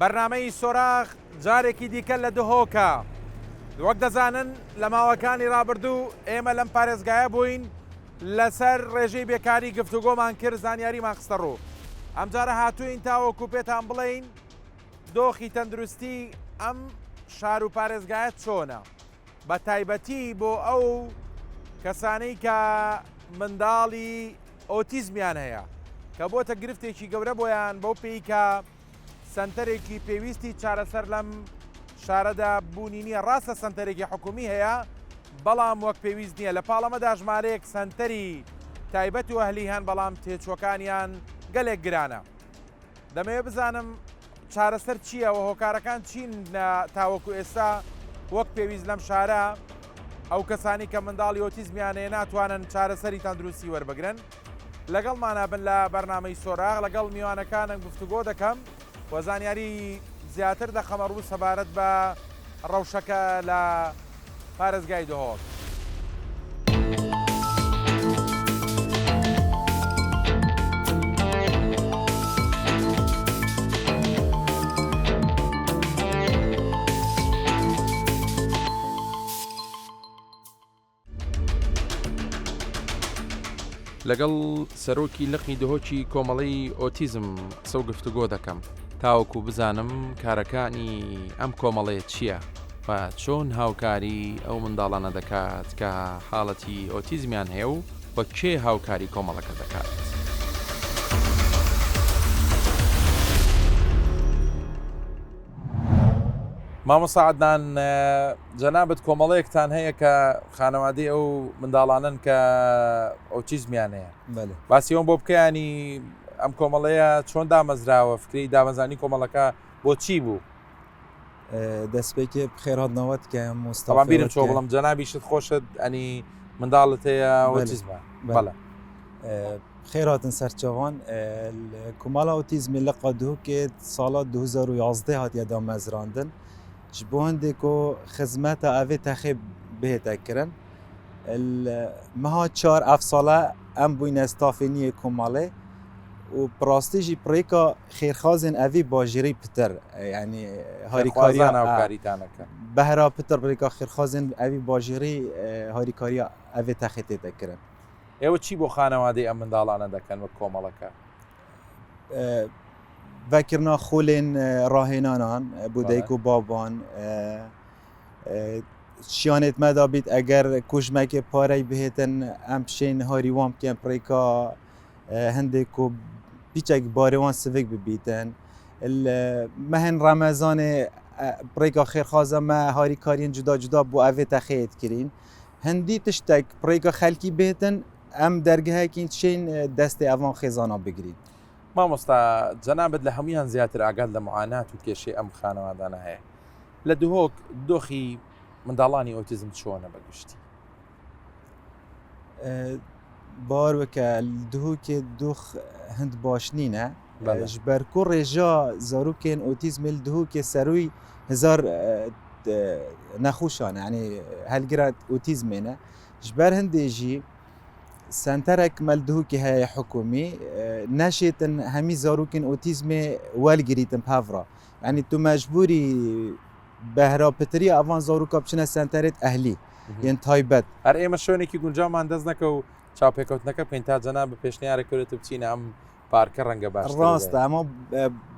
بەرنامەی سۆراغ جارێکی دیکە لە دهۆکە. وەک دەزانن لە ماوەکانی ڕابردوو ئێمە لەم پارێزگایە بووین لەسەر ڕێژەی بێکاری گفتوگۆمان کرد، زانیاریمان خستە ڕوو. ئەمجارە هاتووین تاوەکو پێتان بڵێین دۆخی تەندروستی ئەم شار و پارێزگایە چۆنە، بە تایبەتی بۆ ئەو کەسانەی کە منداڵی ئۆتیزمیان هەیە کە بۆتە گرفتێکی گەورە بۆیان بەو پێی کە سنتەرێکی پێویستی چارەسەر لەم شارەدا بوونی نییە. ڕاستە سنتەرێکی حکومی هەیە، بەڵام وەک پێویست نییە. لە پاڵەمەدا ژمارەیەک سنتەری تایبەت و ئەهلی هەن، بەڵام تێچووەکانیان گەلێک گرانە. دەمەوێت بزانم چارەسەر چییە و هۆکارەکان چین تاوەکو ئێستا وەک پێویست لەم شارە ئەو کەسانی کە منداڵی ئۆتیزمیانەیە ناتوانن چارەسەری تەندروستی وەربگرن. لەگەڵمانە بن لە بەرنامەی سۆراغ، لەگەڵ میوانەکانم گفتوگۆ دەکەم و زانیاری زیاتر دەخەمە ڕوو سەبارەت بە ڕەوشەکە لە پارێزگای دهۆک. لەگەڵ سەرۆکی لقی دهۆکی کۆمەڵی ئۆتیزم قسە و گفتوگۆ دەکەم تاوەکو بزانم کارەکانی ئەم کۆمەڵەیە چییە و چۆن هاوکاری ئەو منداڵانە دەکات کە حاڵەتی ئۆتیزمیان هەیە و بە کێ هاوکاری کۆمەڵەکە دەکات. مامۆستا عەدنان، جەنابەت کۆمەڵەیەکتان هەیە کە خانەوادەی ئەو منداڵانن کە ئۆتیزمیان هەیە. باسی ئەوم بۆ بکەیانی ئەم کۆمەڵەیە چۆن دامەزراوە، فکری دامەزانی کۆمەڵەکە بۆ چی بوو؟ دەستپێکی بخێرهاتنەوەت کە مۆستەفا بیرم چۆ بڵم جەنابیشت خۆشت ئەنی منداڵت هەیە ئۆتیزمە. بەڵێ خێراتن سەرچاوان کۆمەڵە ئۆتیزمی لە قەدهۆکێت ساڵا 2011 هاتیە دامەزراندن ji bo hindێک و xizmeta evê texê bihête kirin. Meha 4 ev sala em bûyne stafêniyê komalê û pirastî jî pirêka xêrxazên evî bajêrî pitir, yanî harîkariya hawkarîtaneke behra pitir pirêka xêrxazên evî bajêrî harîkariya evê texê tê de kirin. ئێوە چی بۆ خانەوادەی ئەم منداڵانە دەکەن وەک کۆمەڵەکە؟ vekirina xolên rahênanan bû dayîk û baban şiyanêt me da bît eger kujmekê parey bihêtin em pişên harî wan bikên pirêka hindêk ku pîçek barê wan sivik bibîtin. Mehên Remezanê pirêka xêrxaza me harîkariyên cuda cuda bû evê texê dikirîn. Hindî tiştek pirêka xelkî bihêtin em dergehekîn çên destê evan xêzana bigirîn. مامۆستا جەنابەت لە هەمویان زیاتر ئاگات لە معانات و کێشەی ئەم خانەوادانە هەیە. لە دهۆک دۆخی منداڵانی ئۆتیزم چۆنە بەگشتی؟ باوەڕ بکە دهۆکێ دۆخ هەند باش نینە ji ber ku rêja zarokên otîzmê li dihokê serûî hezar nexweşan yanî helgira otîzmê ne ji ber hindê jî senterek me li dihokê heye hikûmî neşêtin hemî zarokên otîzmê welgirîtin pevra. Yanî tu mecbûrî behrapitiriya evan zaroka biçine senterê ehlî yên taybet. هەر ئێمە شوێنێکی گونجاومان دەست نەکە و چاوپێکەوتنەکە بکەین تا جەنابە پێشنیارە کەوێتە بچینە ئەم پارکە ڕەنگە باش. ڕاستە ئەمە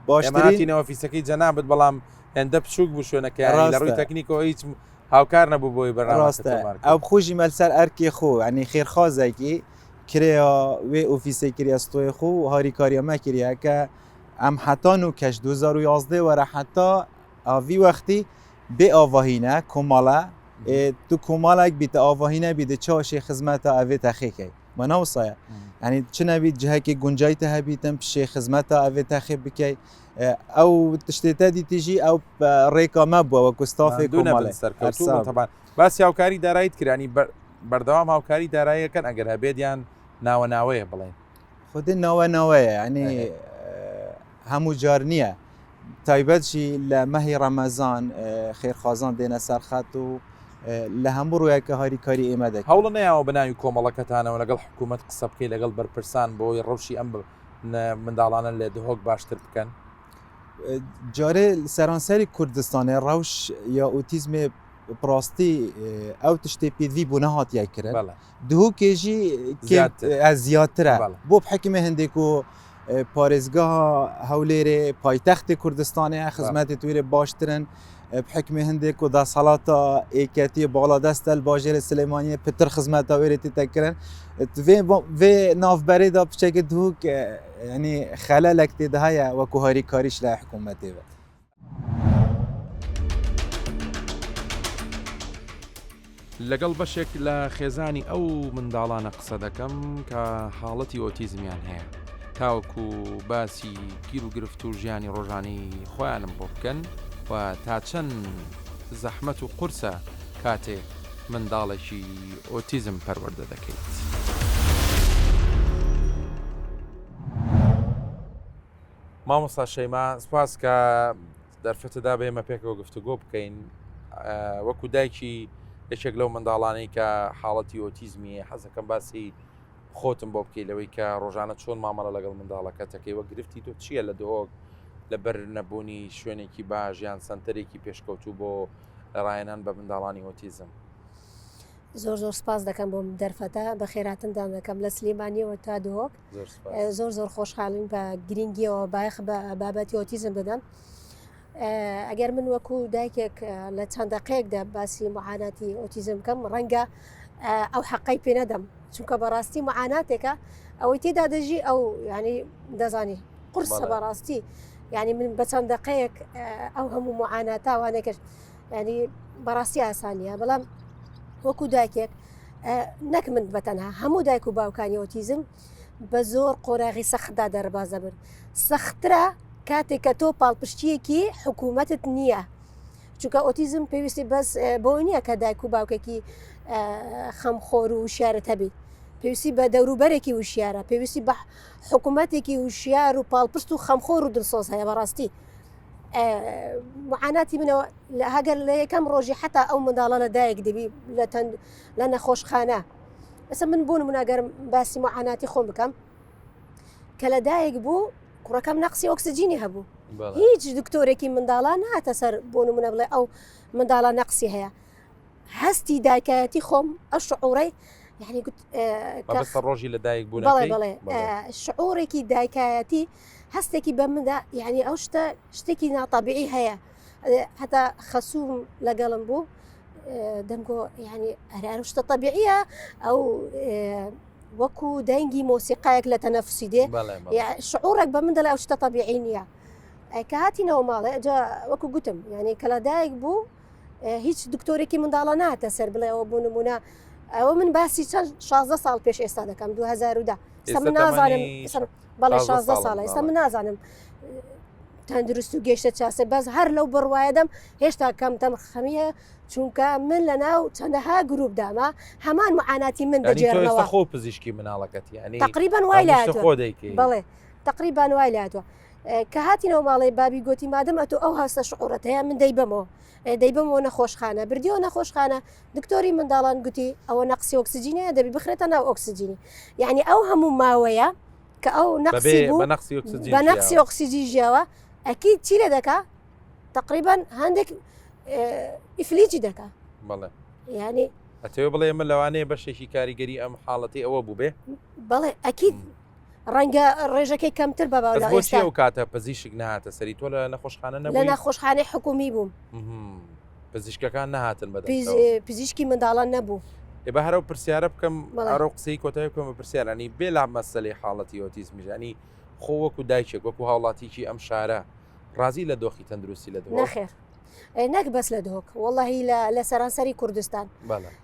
باشترینەوە فیسەکەی جەنابەت، بەڵام هێندە پچووک بوو شوێنەکە لە ڕووی تەکنیکەوە هیچ هاوکار نەبوو بۆی بەڕاستە. ئەو خۆشی مەلسەر ئەرکێ خۆ ینی خێرخازێکی کرێیا وێ ئۆفیسەی کریە ستۆی خۆ و هاریکاریە مەکریە کە ئەم حتان و کەش 2011 وەرە حتا ئاوی وەختی بێ ئاڤاهینە کۆمەڵە تو کۆمەڵێک بیتە ئاڤاهینە بیدە چاوشی خزمەتە ئەvê texêkê me wisa yanî çi nebît cihekê guncayî te hebîtin pişê xizmeta evê texê bikey ew tiştê te dîtî jî ew rêka me bû wek ku stafê komalê سەرکەوتوو. باسی هاوکاری داراییت کرانی بەردەوام هاوکاری داراییەکەن ئەگەر هەبێتیان ناوە ناوەیە بڵێن خودی ناوە ناوەیە ینی هەموو جار نییە تایبەت jî لە mehê Remezan xêrxazan dêne serxet û لە هەموو ڕوویەکە هاریکاری ئێمە دەکەن. هەوڵە نەیاوە بەناوی کۆمەڵەکەتانەوە لەگەڵ حکوومەت قسە بکەی لەگەڵ بەرپرسان بۆی ڕەوشی ئەم منداڵانە لێ دهۆک باشتر بکەن؟ جاره سرانسری کوردستان روش یا اوتیزم براستی او تشتی پیدوی بونه هات یا کرد بله دهو که جی از زیادتره بله. بو بحکم هندکو پارێزگاها هەولێرێ پایتەختی کوردستانەیە خزمەتی توێرێ باشترن بحکمی هەندێک و دەسەڵاتە ئێکەتی باڵادەستە باژێرە سلەیمانیە پتر خزمەتە وێرێتی تەکردن vê navberêda piçekê dihûk yanî xelelek tê de heye wekû harîkarî ji lê hikûmetê ve. لەگەڵ بەشێک لە خێزانی ئەو منداڵانە قسە دەکەم کە حاڵەتی ئۆتیزمیان هەیە تاوەکو باسی گیر و گرفت و ژیانی ڕۆژانی خۆیانم بۆ بکەن و تا چەند زەحمەت و قورسە کاتێ منداڵێکی ئۆتیزم پەروەردە دەکەیت. مامۆستا شەیما سپاس کە دەرفەتەدا بێمە پێکەوە گفتوگۆ بکەین وەکو دایکی یەکێک لەو منداڵانەی کە حاڵەتی ئۆتیزمی حەزەکەم باسی خۆتم بۆ بکەی لەوەی کە ڕۆژانە چۆن مامەڵە لەگەڵ منداڵەکەتەکەی وە گرفتی تۆ چییە لە دۆک لەبەر نەبوونی شوێنێکی باش یان سنتەرێکی پێشکەوتوو بۆ ڕایەنان بە منداڵانی ئۆتیزم؟ زۆر زۆر سپاس دەکەم بۆ دەرفەتە بە خێراتندان دەکەم لە سلێمانیەوە تا دۆک زۆر زۆر خۆشحاڵین بە گرنگیەوە باەخ بە بابەتی ئۆتیزم دەدەن. ئەگەر من وەکو دایکێک لە چەند دقەیەکدا باسی معاناتی ئۆتیزم بکەم ڕەنگە ئەو حەقەی پێ نەدەم چونکە بەڕاستی معاناتێکە ئەوەی تێدا دەژی ئەو ینی دەزانی قورسە بەڕاستی ینی من بە چەند دقەیەک ئەو هەموو معاناتاوانێکش ینی بەڕاستی ئاسانیە بەڵام وەکو دایکێک نەک من بەتەنها هەموو دایک و باوکانی ئۆتیزم بە زۆر قۆراغی سەختدا دەرباز دەبن سەخترە کاتێک کە تۆ پاڵپشتیەکی حکوومەتت نییە چونکە ئۆتیزم پێویستی بەس بۆ نییە کە دایک و باوکێکی خەمخۆر و وشیارت هەبیت پێویستی بە دەوروبەرێکی وشیارە پێویستی بە حکوومەتێکی وشیار و پاڵپشت و خەمخۆر و دڵسۆز هەیە بەڕاستی معاناتی منەوە هەگەر لە یەکەم ڕۆژی حتا ئەو منداڵە لە دایک دەبی لە نەخۆشخانە ئەسە من بوون مناگەرم باسی معاناتی خۆم بکەم کە لە دایک بوو کوڕەکەم نەقسی ئۆکسجینی هەبوو هیچ دکتۆرێکی منداڵان نهاتە سەر بۆ نمونە بڵێ ئەو منداڵە نەقسی هەیە هەستی دایکایەتی خۆم ئەو شعوڕەی یعنی ڕۆژی لە دایک بوون بڵێ شعورێکی دایکایەتی هەستێکی بە مندا یعنی ئەو شتێکی ناتەبیعی هەیە هەتا خەسووم لەگەڵم بوو دەمگۆ ینی ئەرار شتە تەبیعیە ئەو وەکو دەنگی مۆسیقایەک لە تەنەفسی دێ شعورێک بە من دەڵێ ئەو شتە تەبیعی نییە کە هاتینەوە ماڵێ ئەجا وەکو گوتم یعنی کە لە دایک بوو هیچ دکتۆرێکی منداڵە ناتە سەر بڵێەوە بوو نمونە ئەوە من باسی چەند 16 ساڵ پێش ئێستا دەکەم 2010 ئێستا من نازانم بەڵێ 16 ساڵە ئێستا من نازانم تەندروست و گەشتە چاسە بەس هەر لەو بڕوایەدەم هێشتا کەم تەم خەمیە چونکە من لە ناو چەندەها گروپ داما هەمان معاناتی من دەجێڕنەوە خۆ پزیشکی مناڵەکەت ینی تقریبان وای لاتوە بڵێ تقریبان وای لاتوە کە هاتینەوە ماڵی بابی گوتی مادەم ئەتۆ ئەو هەستە شعورەت هەیە من دەیبەمەوە نەخۆشخانە بردیەوە نەخۆشخانە دکتۆری منداڵان گوتی ئەوە نەقسی ئۆکسجینەیە دەبی بخرێتە ناو ئۆکسجینی یعنی ئەو هەموو ماوەیە کە ئەو نەقسی بوو بە نەقسی ئۆکسیجی ژیاوە ئەکی چی لێ دەکا تقریبان هەندێک ئیفلیجی دەکا ینی ئەتەوە بڵێ من لەوانەیە بەشێکی کاریگەری ئەم حاڵەتی ئەوە بوو بێ بەڵێ ئەکید ڕەنگە ڕێژەکەی کەمتر بە بۆچی ئەو کاتە پزیشک نهاتە سەری تۆ لە نەخۆشخانە نەبووی لە نەخۆشخانەی حکومی بووم پزیشکەکان نهاتن بەدەست پزیشکی منداڵان نەبوو بە هەرو پرسیارە بکەم ئەرۆ قسەی کۆتایی بکەم بە پرسیارانی بێ لا مەسەلەی حاڵەتی ئۆتیزمیژانی خۆ وەکو دایکێک وەکو هاوڵاتیکی ئەم شارە ڕازی لە دۆخی تەندروستی لە دۆ نەخێر نەک بەس لە دۆک وەڵڵاهی لە سەرانسەری کوردستان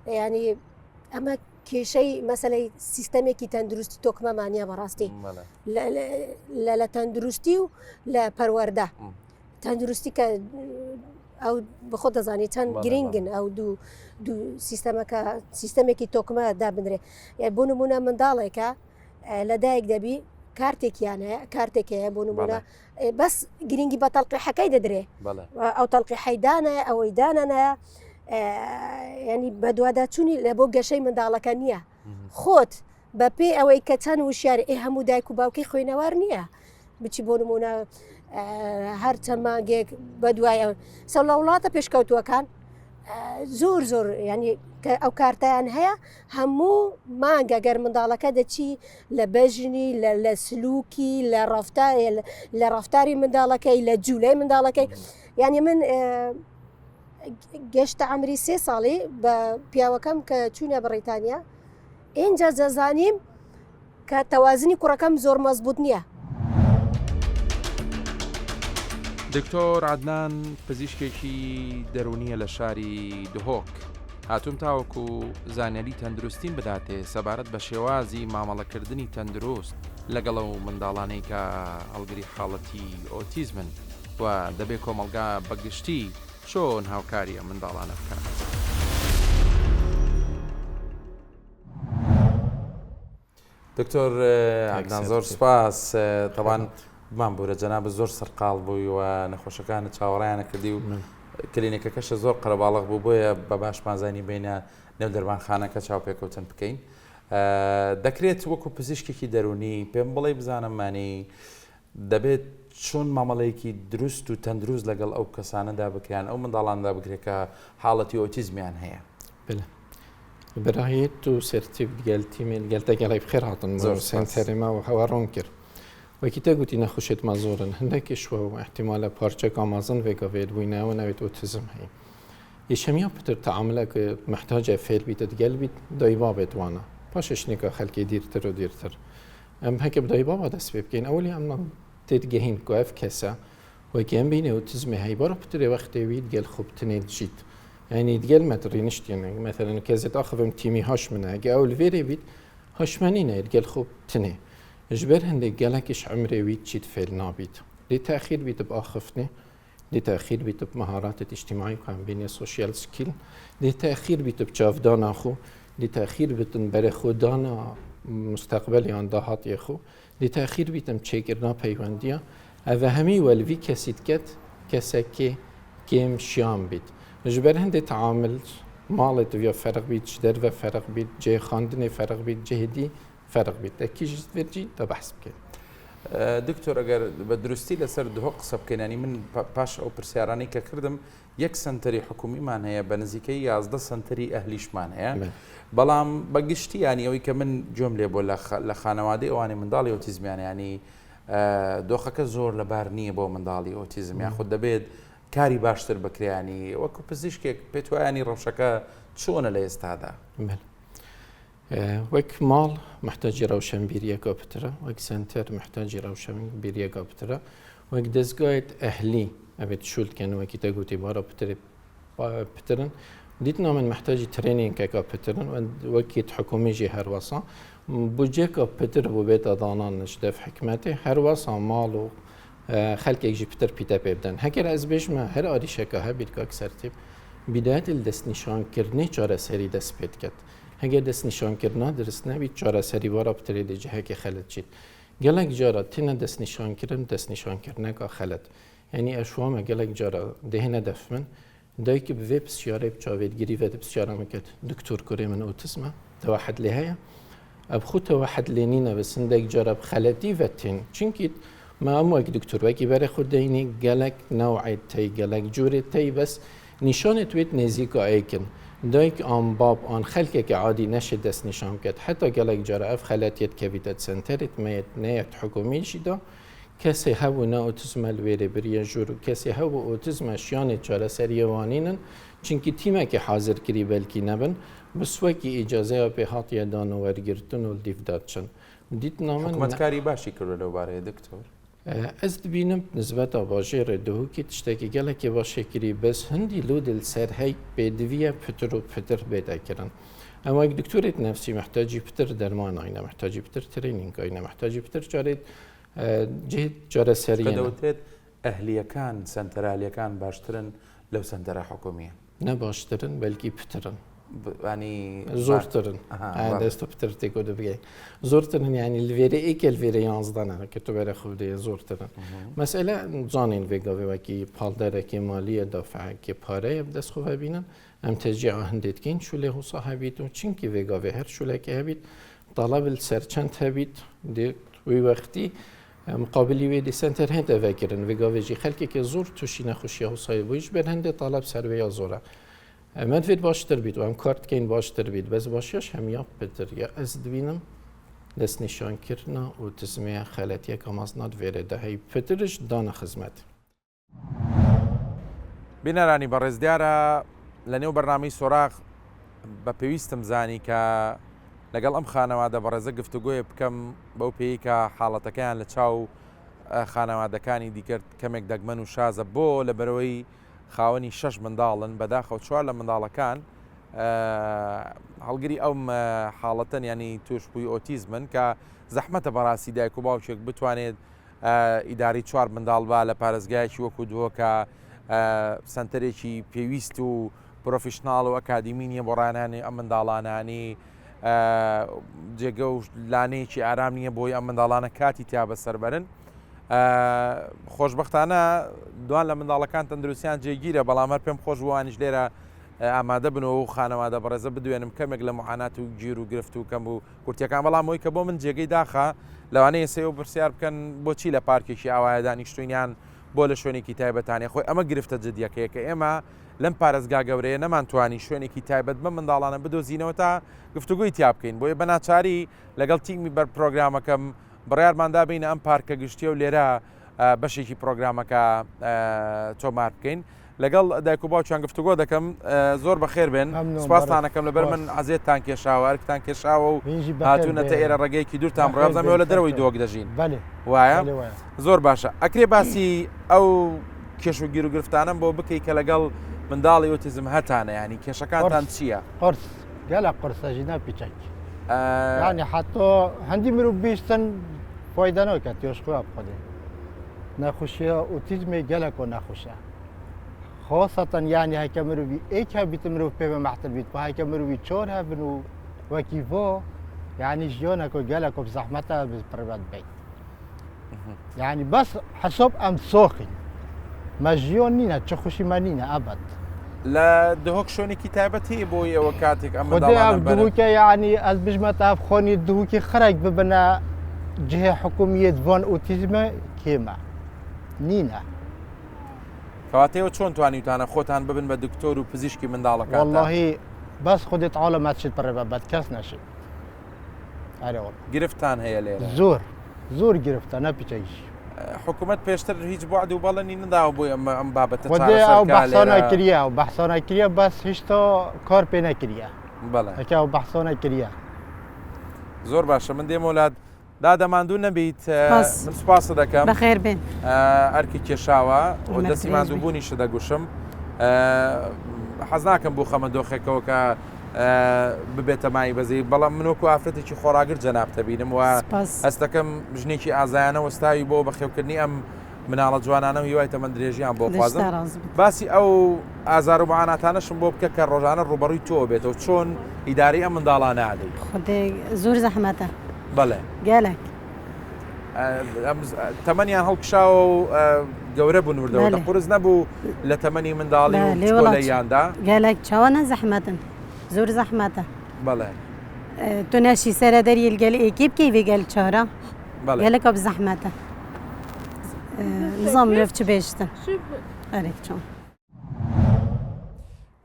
ینی ئەمە کێشەی مەسەلەی سیستەمێکی تەندروستی تۆکمەمانە بەڕاستی لە تەندروستی و لە پەروەەردە تەندروستی کە ئەو بخۆ دەزانێت چەند گرنگن ئەو دوو سیستەمەکە سیستەمێکی تۆکمە دابنرێ بۆ نمونە منداڵێکە لە دایک دەبی کارتێکیانەیە کارتێکەیە بۆ نمونە بەس گرنگی بە تەڵقیحەکەی دەدرێ ئەو تەڵقیحەیدانە ئەوەی دانەنە ینی بە دوواداچوونی لە بۆ گەشەی منداڵەکە نییە خۆت بە پێی ئەوەی کە چەند وشیار هەموو دایک و باوکەی خوێنەوار نییە بچی بۆ نمونە هەر چەند مانگێک بەدوایە سەر لە وڵاتە پێشکەوتووەکان زۆر ینی ئەو کارتیان هەیە هەموو مانگە گەر منداڵەکە دەچی لە بەژنی لە سلووکی لە ڕفتاری منداڵەکەی لە جوولەی منداڵەکەی ینی من گەشتە ئەمری 3 ساڵی بە پیاوەکەم کە چوونە بەڕیتانیا اینجا دەزانیم کە تەوازنی کوڕەکەم زۆر مەزبوط نییە. دکتۆر عادنان پزیشکێکی دەرونیە لە شاری دهۆک هاتووم تاوەکو زانیاری تەندروستیم بداتێ سەبارەت بە شێوازی مامەڵەکردنی تەندروست لەگەڵ و منداڵانەی کە هەڵگری حاڵەتی ئۆتیزمن و دەبێ کۆمەلگا بەگشتی چۆن هاوکاریە منداڵانە بکات. دکتۆر عادنان زۆر سپاس طبعاً بمان بوورە جەناب زۆر سەرقاڵ بووی و نەخۆشەکانت چاوەڕیانە کردی و کلینیکەکەشە زۆر قەرەباڵغ بوو بۆیە بە باشمانزانی بینە نێو دەرمانخانەکە چاوپێکەوتن بکەین. دەکرێت وەکو پزیشکێکی دەرونی پێم بڵێ بزانممانی دەبێت چۆن مامەڵەیەکی دروست و تەندروست لەگەڵ ئەو کەسانەدا بکەیان ئەو منداڵاندا بگرێت کە حاڵەتی ئۆتیزمیان هەیە. برایت و سرتیب گەلتیمێن گەلتەگەڵی بخێر هاتن زۆر سنتەرێمە و هەوا ڕۆن کرد. وەکی تەگوتی نەخۆشێت مەزۆرن هەندێکیشوە و احتیمالە پارچەک ئامازن وێگەوێت بووینەوە ناوێت ئۆتیزم هەیە. یەشەمیان پتر تەعاملەکە محتاجە فێر بیت دگەل بیت دایوا بێت وانە پاششنێکە خەلکی دیرتر و دیرتر. ئەم هەکە بدایوا با دەست پێ بکەین ئەولی ئەم تێتگەهین گوێف کەسە وەکی ئەم بینێ ئۆتیزمی هەیە بەڕە پترێ وەختێوی دگەل خوبتنێت جیت. يعني دجال متري نشتينا مثلا كازت أخذهم تيمي هاشمنا جاء الفيري بيت هاشمانينا دجال خوب تني إجبار هندي جالكش عمري ويت شيت فيل نابيت لتأخير بيت بأخفني لتأخير بيت بمهارات الاجتماعية وقام بيني سوشيال سكيل لتأخير بيت بشاف دانا أخو لتأخير بيت برخو دانا مستقبلي عن ضهات يخو لتأخير بيت مشيكرنا بيوانديا أفهمي والفي كاسيت كات كسكي كيم شام بيت جبر هندي تعامل مالت ويا فرق بيت شدر وفرق بيت جه خاندني فرق بيت جهدي فرق بيت أكيد فرجي تبحث بكين. دكتور أجر بدرستي لسر دهوق قصب كناني من باش أو برسياراني ككردم يك سنتري حكومي مان هي بنزيكي يازده سنتري أهليش مان هي بلام بقشتي يعني أو كمن جملة بولا لخانوادي أواني من دالي أوتيزم يعني دوخك زور لبارنية بو من دالي أوتيزم ياخد دبيد كاري باشتر بكرياني وكو بزيشكيك بيتواني روشكا شونا ليستادا وك مال محتاج روشن بيريا كابترا وك سنتر محتاج روشن بيريا كابترا وك دزقايت أهلي أبيت شولت كان وكي تقولي بارا بترن ديتنا من محتاج ترينينج كابترن وكيت حكومي جي هروسا بوجيكا بتر بوبيت أضانان نشدف حكمته هروسا مالو خلق يجي بتر بيتا بيبدن هكر از بيش ما هر آدي شكا هبيت كاك سرتيب بداية الدست نشان كرني چارة سري دست بيت كت هكر دست نشان كرنا درسنا بيت چارة سري وارا بتري دي جهة كي خلط جيت جلق جارة تينا دست نشان كرن دست نشان كرنا كا خلط يعني أشواما جلق جارة دهنا دفمن دايك بويب سيارة بچاويد جري ود بسيارة مكت دكتور كوري من أوتيزما توحد لهايا أبخو توحد لينينا بس عندك جارة بخلطي وتين چنكيت ما أموك دكتور وكي بري خود ديني جالك نوعي تي جالك جوري تي بس نشانة تويت نزيكا ايكن دايك آن باب آن خلقك عادي نشد دست نشان كد حتى جالك جرا اف خلاتيت كبيدت سنترت ميت نيت حكومي شدا كسي هاو نا اوتيزم الويري بريا جورو كسي هاو اوتيزم شيانة جرا سريوانينن چنكي تيما كي حاضر كري بلكي نبن بس وكي اجازه بهات يدان ورگرتن و ديفداتشن ديت نامن حكومتكاري باشي كرو لو باره دكتور از ببینم نسبت آواجه ردهو که تشتکی گله که باشه کری بس هندی لود السر هی بدویه پتر و پتر بده کردن. اما یک دکتورت نفسی محتاجی پتر درمان آینه محتاجی پتر ترینینگ آینه محتاجی پتر جارید جهت جاره سریعه. كدوتت أهلية كان سنتر أهلية كان باشترن لو سنتر حكومية. نه باشترن بلکی پترن. يعني زورترن دست پتر تیکو دبیه زورترن يعني الفيري ایک الفيري یازدانه که تو بره خود دی زورترن مسئله زانین ویگاوی وکی پالدره که مالیه دافعه که پاره دست خواه بینن ام تجیع هندید کین شوله هو صاحبیت و چین که ویگاوی هر شوله که هبید طلب السرچند هبید دی وی وقتی مقابلی ویدی سنتر هند اوکرن و گاویجی خلکی که زور توشی نخوشی ها سایبویش بر هند طالب سرویا زوره من فید باشتر بید و هم کارت کین باشتر بید بس باشیش هم یا بتر یا از دوینم دست نشان کرنا و تسمیه خالتی کامازنات ویره ده هی بترش دان خدمت بینەرانی بەڕێز دیارە لە نێو بەرنامەی سۆراغ بە پێویستم زانی کە لەگەڵ ئەم خانەوادە بەڕێزە گفتوگۆیە بکەم بەو پێی کە حاڵەتەکەیان لە چاو خانەوادەکانی دیکرد کەمێک دەگمەن و شازە بۆ لە بەرەوەی خاوەنی 6 منداڵن بەداخەوە 4 لە منداڵەکان هەڵگری ئەوم حاڵەتەن ینی توشبووی ئۆتیزمن کە زەحمەتە بەڕاستی دایک و باوکێک بتوانێت ئیداری 4 منداڵ با لە پارێزگایەکی وەکو دووەکە سنتەرێکی پێویست و پرۆفیشناڵ و ئەکادیمی نیە بۆ ڕانانی ئەم منداڵانانی جێگە و لانەیەکی ئارام نییە بۆی ئەم منداڵانە کاتی تیا بەسەربەرن خۆشببختانە دوان لە منداڵەکان تەندروستیان جێگیرە بەڵامەر پێم خۆش بووانیش لێرە ئامادە بنەوە و خانەوادە بەڕێزە بدوێنم کەمێک لە محانات و گیر و گرفت و کەم و کورتیەکان بەڵامەوەی کە بۆ من جێگەی داخە لەوانەیە سێ و پرسیار بکەن بۆچی لە پارکێکی ئاوایە دانیشتوینیان بۆ لە شوێنێکی تایبەتانێ خۆی ئەمە گرفتە جدیەکەیە کە ئێمە لەم پارێزگا گەورەیە نەمانتوانی شوێنێکی تایبەت بە منداڵانە بدۆزینەوە تا گفتوگوی تیا بکەین بۆیە بەناچاری لەگەڵ تیمی بەر پرۆگرامەکەم بڕیارماندا بینە ئەم پارکە گشتیە و لێرە بەشێکی پرۆگرامەکە تۆمار بکەین لەگەڵ دایک و باوکیان گفتوگۆ دەکەم زۆر بەخێر بێن سوپاسانەکەم لەبەر من عزیێتتان کێشاوە ئەرکتان کێشاوە و هاتوونەتە ئێرە ڕێگەیەکی دوورتان ڕێبزانەوە لە دەرەوەی دۆک دەژین وایە زۆر باشە ئەکرێ باسی ئەو کێش و گیر و گرفتانم بۆ بکەی کە لەگەڵ منداڵی ئۆتیزم هەتانە ینی کێشەکانتان چییە؟ قرس گەلە قرسەژینا پیچەک ینی حتۆ هەندی مرۆڤ بیستن فۆیدەنەوە کە تێشخوا بخۆدێ نەخۆشیە ئۆتیزمی گەلە کۆ نەخۆشە خاصة يعني هيك مروي ايك هبيت مروي بيبه محتل بيت وهيك مروي تشور هبنو وكيفو يعني جيونك وجالك بزحمتها بالبربات بيت يعني بس حسب ام سوخي ما جيونينا تشخوشي مانينا ابد لا دهوك شوني كتابتي بوي وكاتك اما دالان دهوك يعني البجمة خوني دهوك خرج ببنا جهة حكومية فون اوتيزم كيما نينا کەواتەوە چۆن توانیتانە خۆتان ببن بە دکتۆر و پزیشکی منداڵەکان والله بس خودت عالم هاتشت برا بد کەس نشي گرفتان هەیە لێرە زۆر گرفتە نەپیچەیش حکوومەت پێشتر هیچ بوعد و بەڵێنی نەداوە بۆی ئەم بابەتە ئەو بەحسانە کریە و بەحسانە کریە بەس هیچتا کار پێ نەکریە بەڵێ ئەکە و بەحسانە کریە زۆر باشە من دێم وڵات دادەماندوو نەبیت من سوپاسە دەکەم بەخێر بێن ئەرکی کێشاوە و دەستی ماندووبوونیشە دەگوشم حەز ناکەم بۆ خەمە دۆخێکەوە کە ببێتە مای بەزی بەڵام منوەکو ئافرەتێکی خۆراگر جەنابتە بینم و هەست دەکەم ژنێکی ئازایانە وەستاوی بۆ بەخێوکردنی ئەم مناڵە جوانانە و هیوای تەمەند درێژیان بۆ خوازم باسی ئەو ئازار و معاناتانەشم بۆ بکە کە ڕۆژانە ڕوبەڕووی تۆ بێتەوە چۆن ئیداری ئەم منداڵانە عادەی خودێ زۆر زەحمەتە بەڵێ گەلێک تەمەنیان هەڵکشاوە و گەورە بوون وردەوە قورس نەبوو لە تەمەنی منداڵی وڵەیاندا گەلێک چاوانە زەحمەتن زۆر زەحمەتە بەڵێ تۆ نەشی سەرە دەری گەل ئێکی بکەی بێگەل چارە گەلەکە بزەحمەتە نظام مرۆڤ چ بێشتن ئەرێک چۆن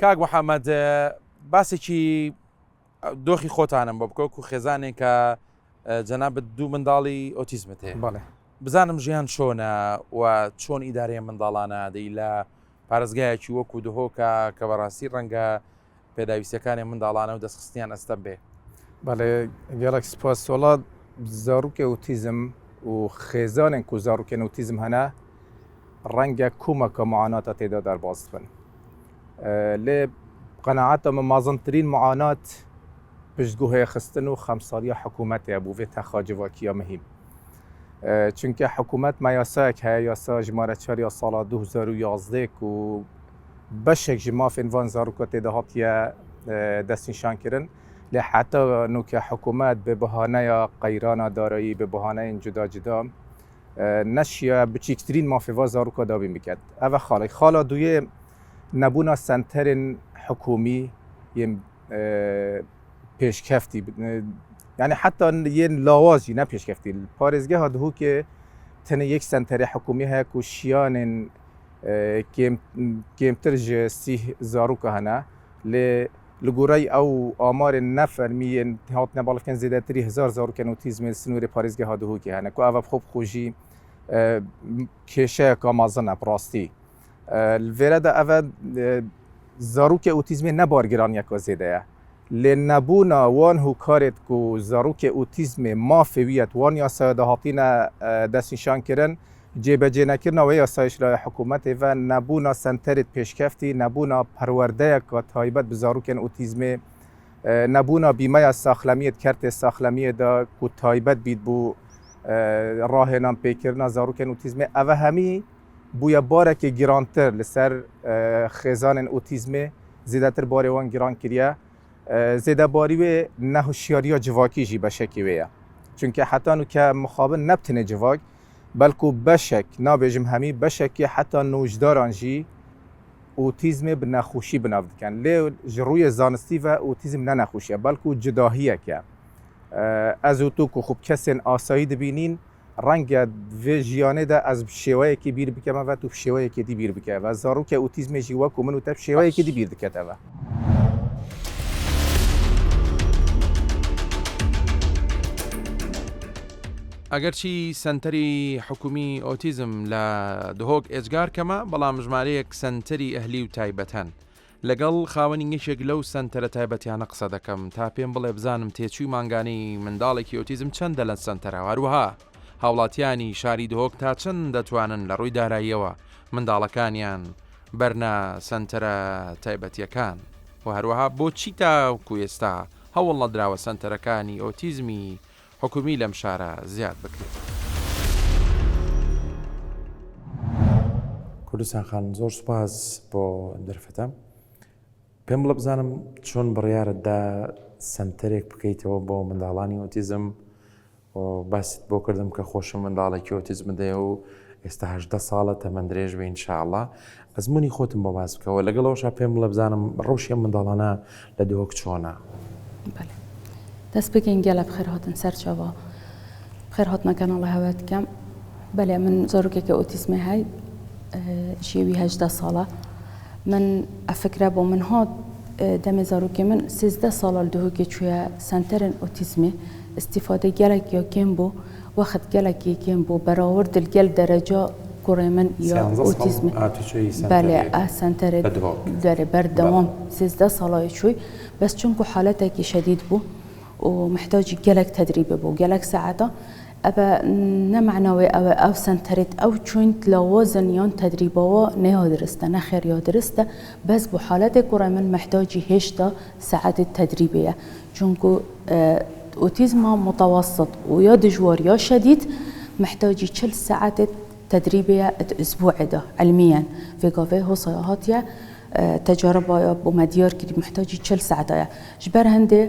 کاک محەممەد باسێکی دۆخی خۆتانم بۆ بکەوەکو خێزانێک کە جەنابەت دوو منداڵی ئۆتیزمت هەیە بەڵێ بزانم ژیان چۆنە و چۆن ئیدارەیە منداڵانە دەی لە پارێزگایەکی وەکو دهۆکە کە بەڕاستی ڕەنگە پێداویستەکانی منداڵانە و دەستخستیان ئەستە بێ بەڵێ گەڵک سپاس وڵات زارروکە ئۆتیزم و خێزانێک و زارروکێن ئۆتیزم هەنا ڕەنگە کومەکە معاناتە تێدا دەرباز بن لێ قەنەعەتەمە مازنترین معانات پشتگو هەیە خستن و خەمساڵیە حکوومەتێ بوو بێتە خاجڤاکیە مهم چونکە حکوومەت مەیاسایەک هەیە یاسا ژمارە 4 یا ساڵا 2011 و بەشێک ji mafên van zarokê tê de hatiye destnîşankirin lê heta nûkê hikûmet bi bihaneya qeyrana darayî bi bihaneyên cuda cuda neşiye biçîktirîn mafê van zaroka davîn biket. Ev e xalek. Xala duyê nebûna senterên hikûmî yên pêşkeftî yani heta yên lawaz jî ne pêşkeftî. Parêzgeha dihûkê تنه یک سنتر حکومی ها که شیان کمتر ج 30 زاروک هنه لگوری او آمار نفر می هات نبالکن زیاده تری 1000 زاروکن اوتیزم سنور پاریزگاه ها دهو که هنه که اوه خوب خوشی کشه کامازن براستی الورده اوه زاروک اوتیزم نبارگران یک زیاده لی نبونا وان هو کارت کو زاروک اوتیزم ما فویت وان یا ساده هاتین دستنشان کردن جیبجی نکردن و یا سایش را حکومت و نبونا سنترت پیشکفتی نبونا پرورده که تایبت به زاروک اوتیزم نبونا بیمه ساخلمیت کرت ساخلمیت دا که تایبت بید بو راه نام پیکرنا زاروک اوتیزم اوه همی بویا باره که گرانتر لسر خیزان اوتیزم زیادتر باره وان گران کریه زیاده باری و نهوشیاری ها جواکی جی بشکی ویا چونکه حتی نو که مخابن نبتنه جواک بلکو بشک نابجم همی بشکی حتی نوجداران جی اوتیزم به نخوشی بنافد کن لی جروی زانستی و اوتیزم نه نخوشیه بلکو جداهیه که از اوتو که خوب کسین آسایی دبینین رنگ و جیانه ده از شیوه که بیر بکمه و تو شیوه که دی بیر بکمه و زارو که اوتیزم جیوا کومن و تب شیوه که دی بیر دکته و ئەگەرچی سنتەری حکومی ئۆتیزم لە دهۆک ئێجگار کەمە بەڵام ژمارەیەک سنتەری ئەهلی و تایبەتەن لەگەڵ خاوەنی یەکێک لەو سنتەرە تایبەتیانە قسە دەکەم تا پێم بڵێ بزانم تێچووی مانگانی منداڵێکی ئۆتیزم چەندە لە سنتەرە هەروەها هاوڵاتیانی شاری دهۆک تا چەند دەتوانن لە ڕووی داراییەوە منداڵەکانیان بەرنا سنتەرە تایبەتیەکان و هەروەها بۆچی تاوەکو ئێستا هەوڵ نەدراوە سنتەرەکانی ئۆتیزمی حکومی لەم شارە زیاد بکرێت. کوردستان خان زۆر سوپاس بۆ دەرفەتە پێم بڵە بزانم چۆن بڕیارتدا سنتەرێک بکەیتەوە بۆ منداڵانی ئۆتیزم و باست بۆ کردم کە خۆشم منداڵێکی ئۆتیزم دەیە و ئێستا 18 ساڵە تەمەندرێژ بە ئینشاءڵڵا ئەزمموی خۆتم بۆ باس بکەوە لەگەڵەوەشا پێم بڵە بزانم ڕەوشی ئەم منداڵانە لە دهۆک چۆنە. دەست بگەین گەلە بخێر هاتن سەرچاوە بخێر هاتنەکەن ئەڵێ هەوێت کەم بەڵێ من زۆرێکێکە ئۆتیزمی هەی ژێوی 18 ساڵە من ئەفکرە بۆ من هات دەمێ زارۆکێ من 13 ساڵە دهۆکێ چوویە سنتەرن ئۆتیزمی استیفادە گەلێک یا کێم بۆ وەخت گەلێکی کێم بۆ بەراورد گەل دەرەجا کوڕێ من یا ئۆتیزمی بەڵێ سنتەرێت دەرێ بەردەوام 13 ساڵای چووی بەس چونکو حالەتێکی شەدید بوو ومحتاج جلك تدريب بو جلك ساعته أبا نمعناوي أو سنتريت أو تشوينت لوازن يان تدريبه نه درسته نه خير يا درسته بس بحالات كورا من محتاج هشتا ساعات التدريبية چونكو أوتيزم متوسط ويا دجوار يا شديد محتاج 40 ساعات تدريبية أسبوع ده علميا في كافيه هو صياحاتيا تجارب ابو مديار كي محتاج 40 ساعه جبر هندي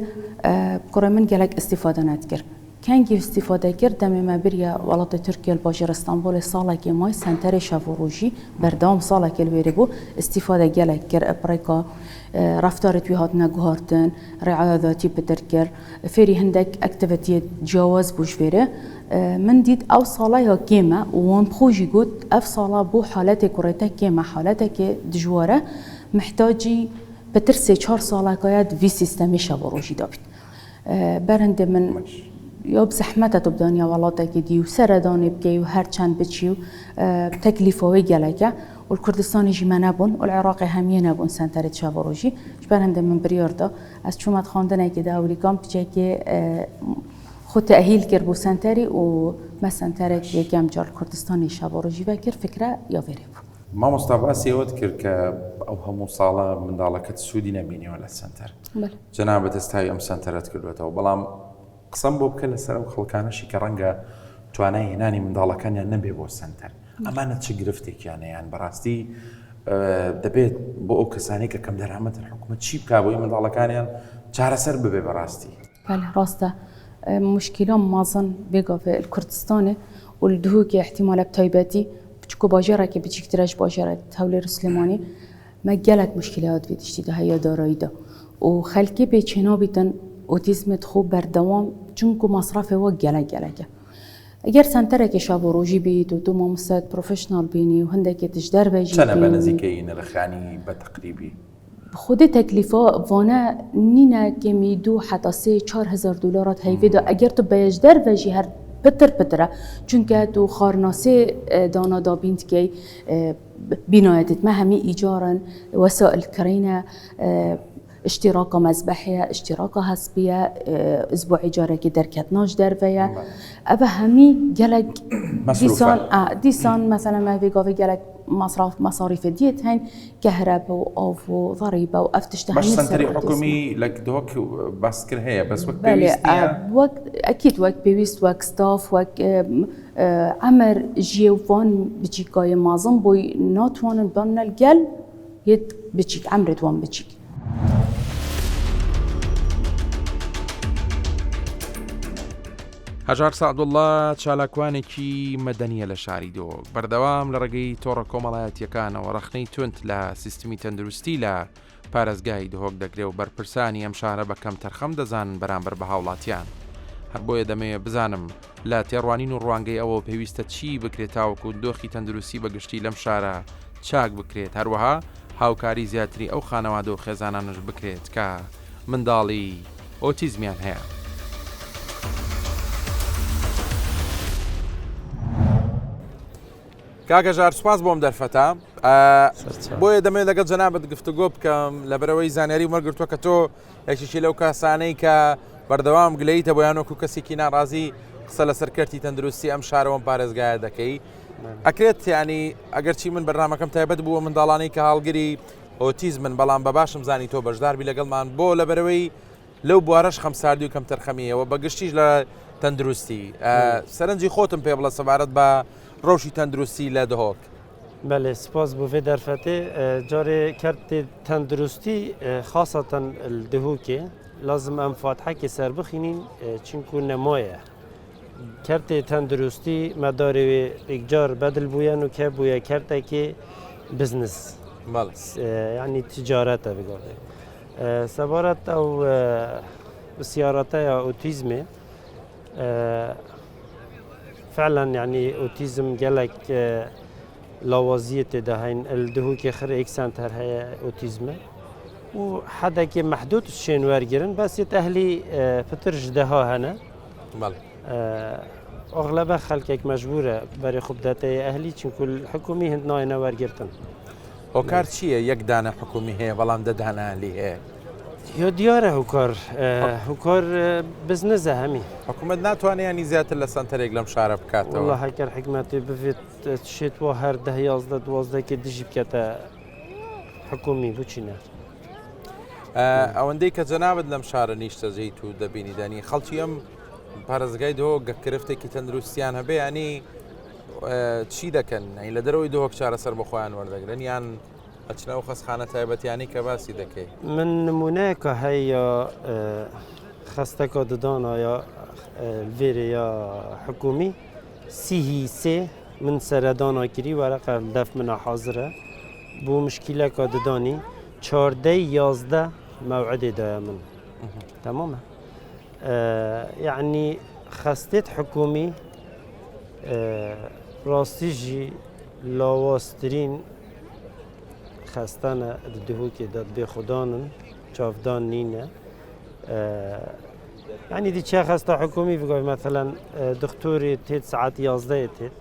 كره من قالك استفاده نذكر كان كيف استفاده كرد ما بريا ولات تركيا الباجر اسطنبول صاله كي ماي سنتر شافوروجي بردام صاله كي الويربو استفاده قالك كر ابريكا رفتارت وهات نغهارتن رعايه ذاتي بتركر فيري هندك اكتيفيتي جواز بوشفيره من ديد او صاله كيما وان بروجي قلت اف صاله بو حالتك كريتا كيما حالتك دجواره محتاجي بترسي 4 ساله كايد في سيستمي شافوروجي دابت برند من یا بزحمت تو بدانیا ولاته که دیو سردانی بکی و هر چند بچیو تکلیفوی گلکه و کردستان جیمه نبون و العراق همیه نبون سنتر شافوروجی جبر هنده من بریاردا از چومت خواندنه که داوری کام بچه که خود تأهیل کرد بو سنتری و ما سنتر که یکم جار کردستان شافوروجی بکر فکره یا ویری بود ما مستباسی وقت کرد که او همو ساله من دالکت سودی نبینی ولی سنتر جنابت استای ام سنترت کردوته و بلام قسم بۆ بکە لەسەر ئەو خەڵکانەشی کە ڕەنگە توانای هێنانی منداڵەکانیان نەبێ بۆ سنتەر ئەمانە چ گرفتێکیانەیان بەڕاستی دەبێت بۆ ئەو کەسانی کە کەم دەرامەتن حکومەت چی بکا بۆی منداڵەکانیان چارەسەر ببێ بەڕاستی بەڵێ ڕاستە مشکلە مازن بێگاڤێ کوردستانێ و الدهوکێ احتیمالە بتایبەتی بچکۆ باژێڕێکی بچیکترەش باژێڕێت هەولێر سلێمانی مە گەلێک مشکلات بێ تشتیدا هەیە داراییدا و خەلکی بێچێنا بیتن اوتیزم خوب بردوام چونکو مصرف و گله اگر سنترك شابو روجي بيت وتو مستعد بروفيشنال بيني وهندك تجدر بيجي چەنە بە نزیکەی نرخانی بە تقریبی خود تكلفة فانا نينا كمي 2 حتى 4,000 دولارات هيفيدا اگر تو بيجدر بيجي هر بتر چونکه تو خارناسه دانا دابینت که بنایتت ما همي ايجارا وسائل كرينه اشتراك مذبحية اشتراك هسبية اسبوع ايجاره که دركتناش درفيا ابا همي جلك ديسان مثلا ما في قافي جلك مصاريف ديت هين كهرباء وآف وضريبة وأفتش تهني باش سنتري حكومي لك دوك بس كر هي بس وقت وقت أكيد وقت بيويست وقت ستاف وقت عمر جيوفان بتشيكاي معظم بوي ناتوان بنا الجل يد بتشيك عمرت وان بتشيك هەژار سەعدوڵڵا چالاکوانێکی مەدەنیە لە شاری دۆک بەردەوام لە ڕێگەی تۆڕە کۆمەڵایەتیەکانەوە ڕەخنەی تونت لە سیستمی تەندروستی لە پارێزگای دهۆک دەگرێ و بەرپرسانی ئەم شارە بەکەم تەرخەم دەزانن بەرامبەر بە هاوڵاتیان هەر بۆیە دەمەوێت بزانم لە تێڕوانین و ڕوانگەی ئەوە پێویستە چی بکرێت تاوەکو دۆخی تەندروستی بەگشتی لەم شارە چاک بکرێت هەروەها هاوکاری زیاتری ئەو خانەوادە و خێزانانش بکرێت کە منداڵی ئۆتیزمیان هەیە. کاکە ژار سوپاس بۆم دەرفەتە بۆیە دەمێت لەگەڵ جەنابەت گفتوگۆ بکەم لە بەرەوەی زانیاری وەرگرتووە کە تۆ یەکێکی لەو کەسانەی کە بەردەوام گلەیتە بۆیان وەکو کەسێکی ناڕازی قسە لە سەرکەرتی تەندروستی ئەم شارەوەم پارێزگایە دەکەی ئەکرێت ینی ئەگەرچی من بەرنامەکەم تایبەت بووە منداڵانەی کە هەڵگری ئۆتیزمن بەڵام بە باشم زانی تۆ بەشداربی لەگەڵمان بۆ لە بەرەوەی لەو بوارەش خەمساردی و کەم تەرخەمیەوە بەگشتیش لە تەندروستی سەرنجی خۆتم پێ بڵە سەبارەت بە ڕۆژی تەندروستی لە دهۆک. بله سپاس بۆ vê derfetê carê kertê tenduristî xasatan li Dihokê lazim em fatihekê ser bixînin çinku nemaye kertê tenduristî medarê wê pêkcar bedil bûye û kebûye kertekê biznes yani ticaret e bigavê sebaret ew bisyareteya otîzmê فعلا يعني اوتيزم قالك لوازية دهين الدهوكي خير اكسنتر هي اوتيزم وحدا كي محدود الشين وارجرن بس يتأهلي فترج دها هنا اغلبها خلقك مجبورة بري خبداتي اهلي كل حكومي هند ناينا وارجرتن هۆکار چییە یەک دانە حکومی هەیە بەڵام دەدانە هەلی هەیە یا دیارە هوکار بزنسە هەمی حکوومەت ناتوانێت ینی زیاتر لە سنتەرێک لەم شارە بکاتەوە والله هەکەر حکومەتی بێت شێت وە هەر 10-11 دژی بکاتە حکومی بچینە ئەوەندەی کە جەنابەت لەم شارە نیشتەجێیت و دەبینی دانی خەڵکی ئەم پارێزگای دۆک گەکرفتێکی تەندروستیان هەبێ ینی چی دەکەن لە دەرەوەی دۆک چارەسەر بەخۆیان وەردەگرن یان ئەچنەوە خەستخانە تایبەتیانی کە باسی دەکەی من نمونەیەکە هەیە خەستەکە ددانە یا vêrê ya حکومی سیهی سێ من سەردانا کردی وەرەقە دەف منە حازرە بۆ مشکیلەکە ددانی 14 موعدێ دایە من تمامە یعنی خەستێت حکومی ڕاستیژی لاواسترین خستانە دهوکێ دەت بێ خوددانن چاودان نینە يعني دي شيء خاصة حكومي بقول مثلا دكتوري تيت ساعات 11 تيت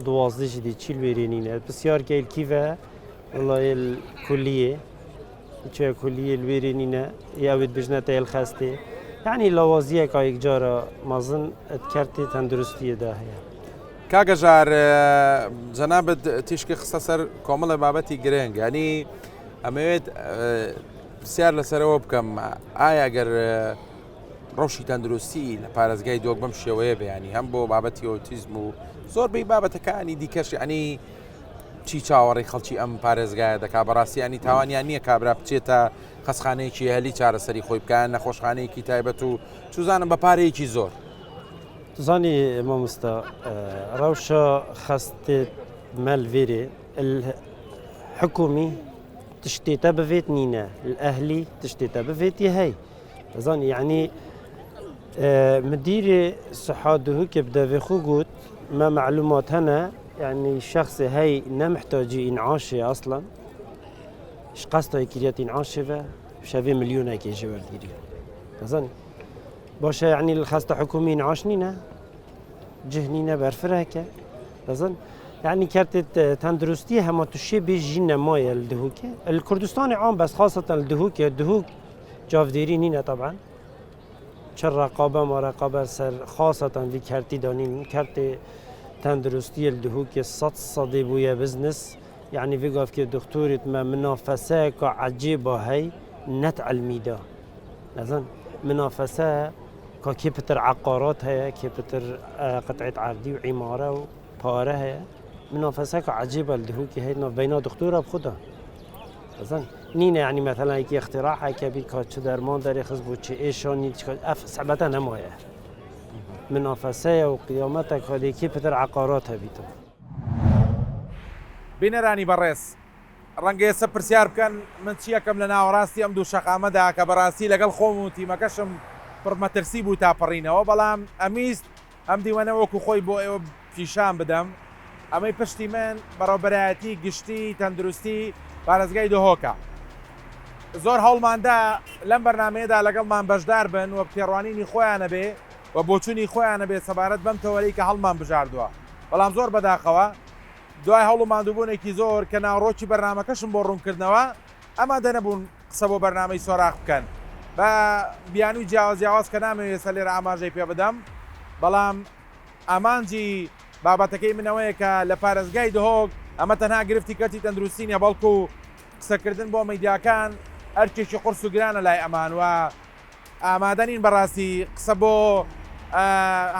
12 دي تشيل ويرينينا بسيار كيل كيفا والله الكلية شيء كلية الويرينينا ياود بجنته الخاستي يعني لوازيه كايك جارة مازن تكرتي تندرستي داهية کاکە ژار جەنابەت تیشکی خستە سەر کۆمەڵە بابەتی گرنگ ینی ئەمەوێت پرسیار لەسەرەوە بکەم ئایا گەر ڕۆژی تەندروستی لە پارێزگای دۆک بەم شێوەیە بەیانی هەم بۆ بابەتی ئۆتیزم و زۆربەی بابەتەکانی دیکەش ینی چی چاوەڕی خەڵکی ئەم پارێزگایە دەکا بەڕاستی ینی تاوانیان نییە کابرا بچێتە خەستخانەیەکی هەلی چارەسەری خۆی بکەن نەخۆشخانەیەکی تایبەت و چوزانم بە پارەیەکی زۆر زاني مامستا روشا خست مال فيري الحكومي تشتيتا بفيت نينا الأهلي تشتيتا بفيت هاي زاني يعني مدير صحة دهوك يبدأ في خقود ما معلومات هنا يعني الشخص هاي نمحتاج إنعاشه أصلا إيش قصده يكريات إنعاشه شافي مليون هيك يجيب الديري أظن باشه يعني الخاصة حكومي إنعاشنينا جهنينا برفر هيك أظن يعني كارت تندرستي هما تشي بيجينا مايا الدهوك الكردستان عام بس خاصة الدهوك جافديرينينا طبعا چه رقابه ما رقابه سر خاصة في كارتي دانين كارت تندرستي الدهوك 100% بويا بزنس يعني في قاف كي دكتورة ما منافسة كعجيبة هي نت علمي دا أظن منافسة كيبتر عقارات هي كيبتر قطعة عردي وعمارة وطارة هي منافسة كعجيبة الدهوك هي بين دكتورة بخدها أظن نينا يعني مثلا هيك اختراع هيك بيكات درمان داري خصبو شيء ايشوني صعبتها نمويه منافسه وقيامتك هذه كيف تر عقاراتها بيتو بینەرانی بەڕێز ڕەنگە ئێستا پرسیار بکەن من چیەکەم لە ناوەڕاستی ئەم دوو شەقامەدا کە بەڕاستی لەگەڵ خۆم و تیمەکەشم پڕمەترسی بوو تا پەڕینەوە بەڵام ئەمیست ئەم دیوەنە وەکو خۆی بۆ ئێوە پیشان بدەم ئەمەی پشتی من بەڕێوەبەرایەتی گشتی تەندروستی پارێزگای دهۆکە زۆر هەوڵماندا لەم بەرنامەیەدا لەگەڵمان بەشدار بن و پێڕوانینی خۆیانە بێ و بۆچوونی خۆیانە بێ سەبارەت بەم تەوەرەی کە هەڵمان بژاردووە بەڵام زۆر بەداخەوە دوای هەوڵ و ماندووبوونێکی زۆر کە ناوڕۆکی بەرنامەکەشم بۆ ڕوونکردنەوە ئەمە دەنەبوون قسە بۆ بەرنامەی سۆراخ بکەن بە بیانووی جیاواز کە نامەوێت ئێستا لێرە ئاماژەی پێ بدەم بەڵام ئامانجی بابەتەکەی منەوەیە کە لە پارێزگای دهۆک ئەمە تەنها گرفتی کەتی تەندروستی نیە بەڵکو قسەکردن بۆ مەیدیاکان ئەرکێکی قورس و گرانە لای ئەمان و ئامادەنین بەڕاستی قسە بۆ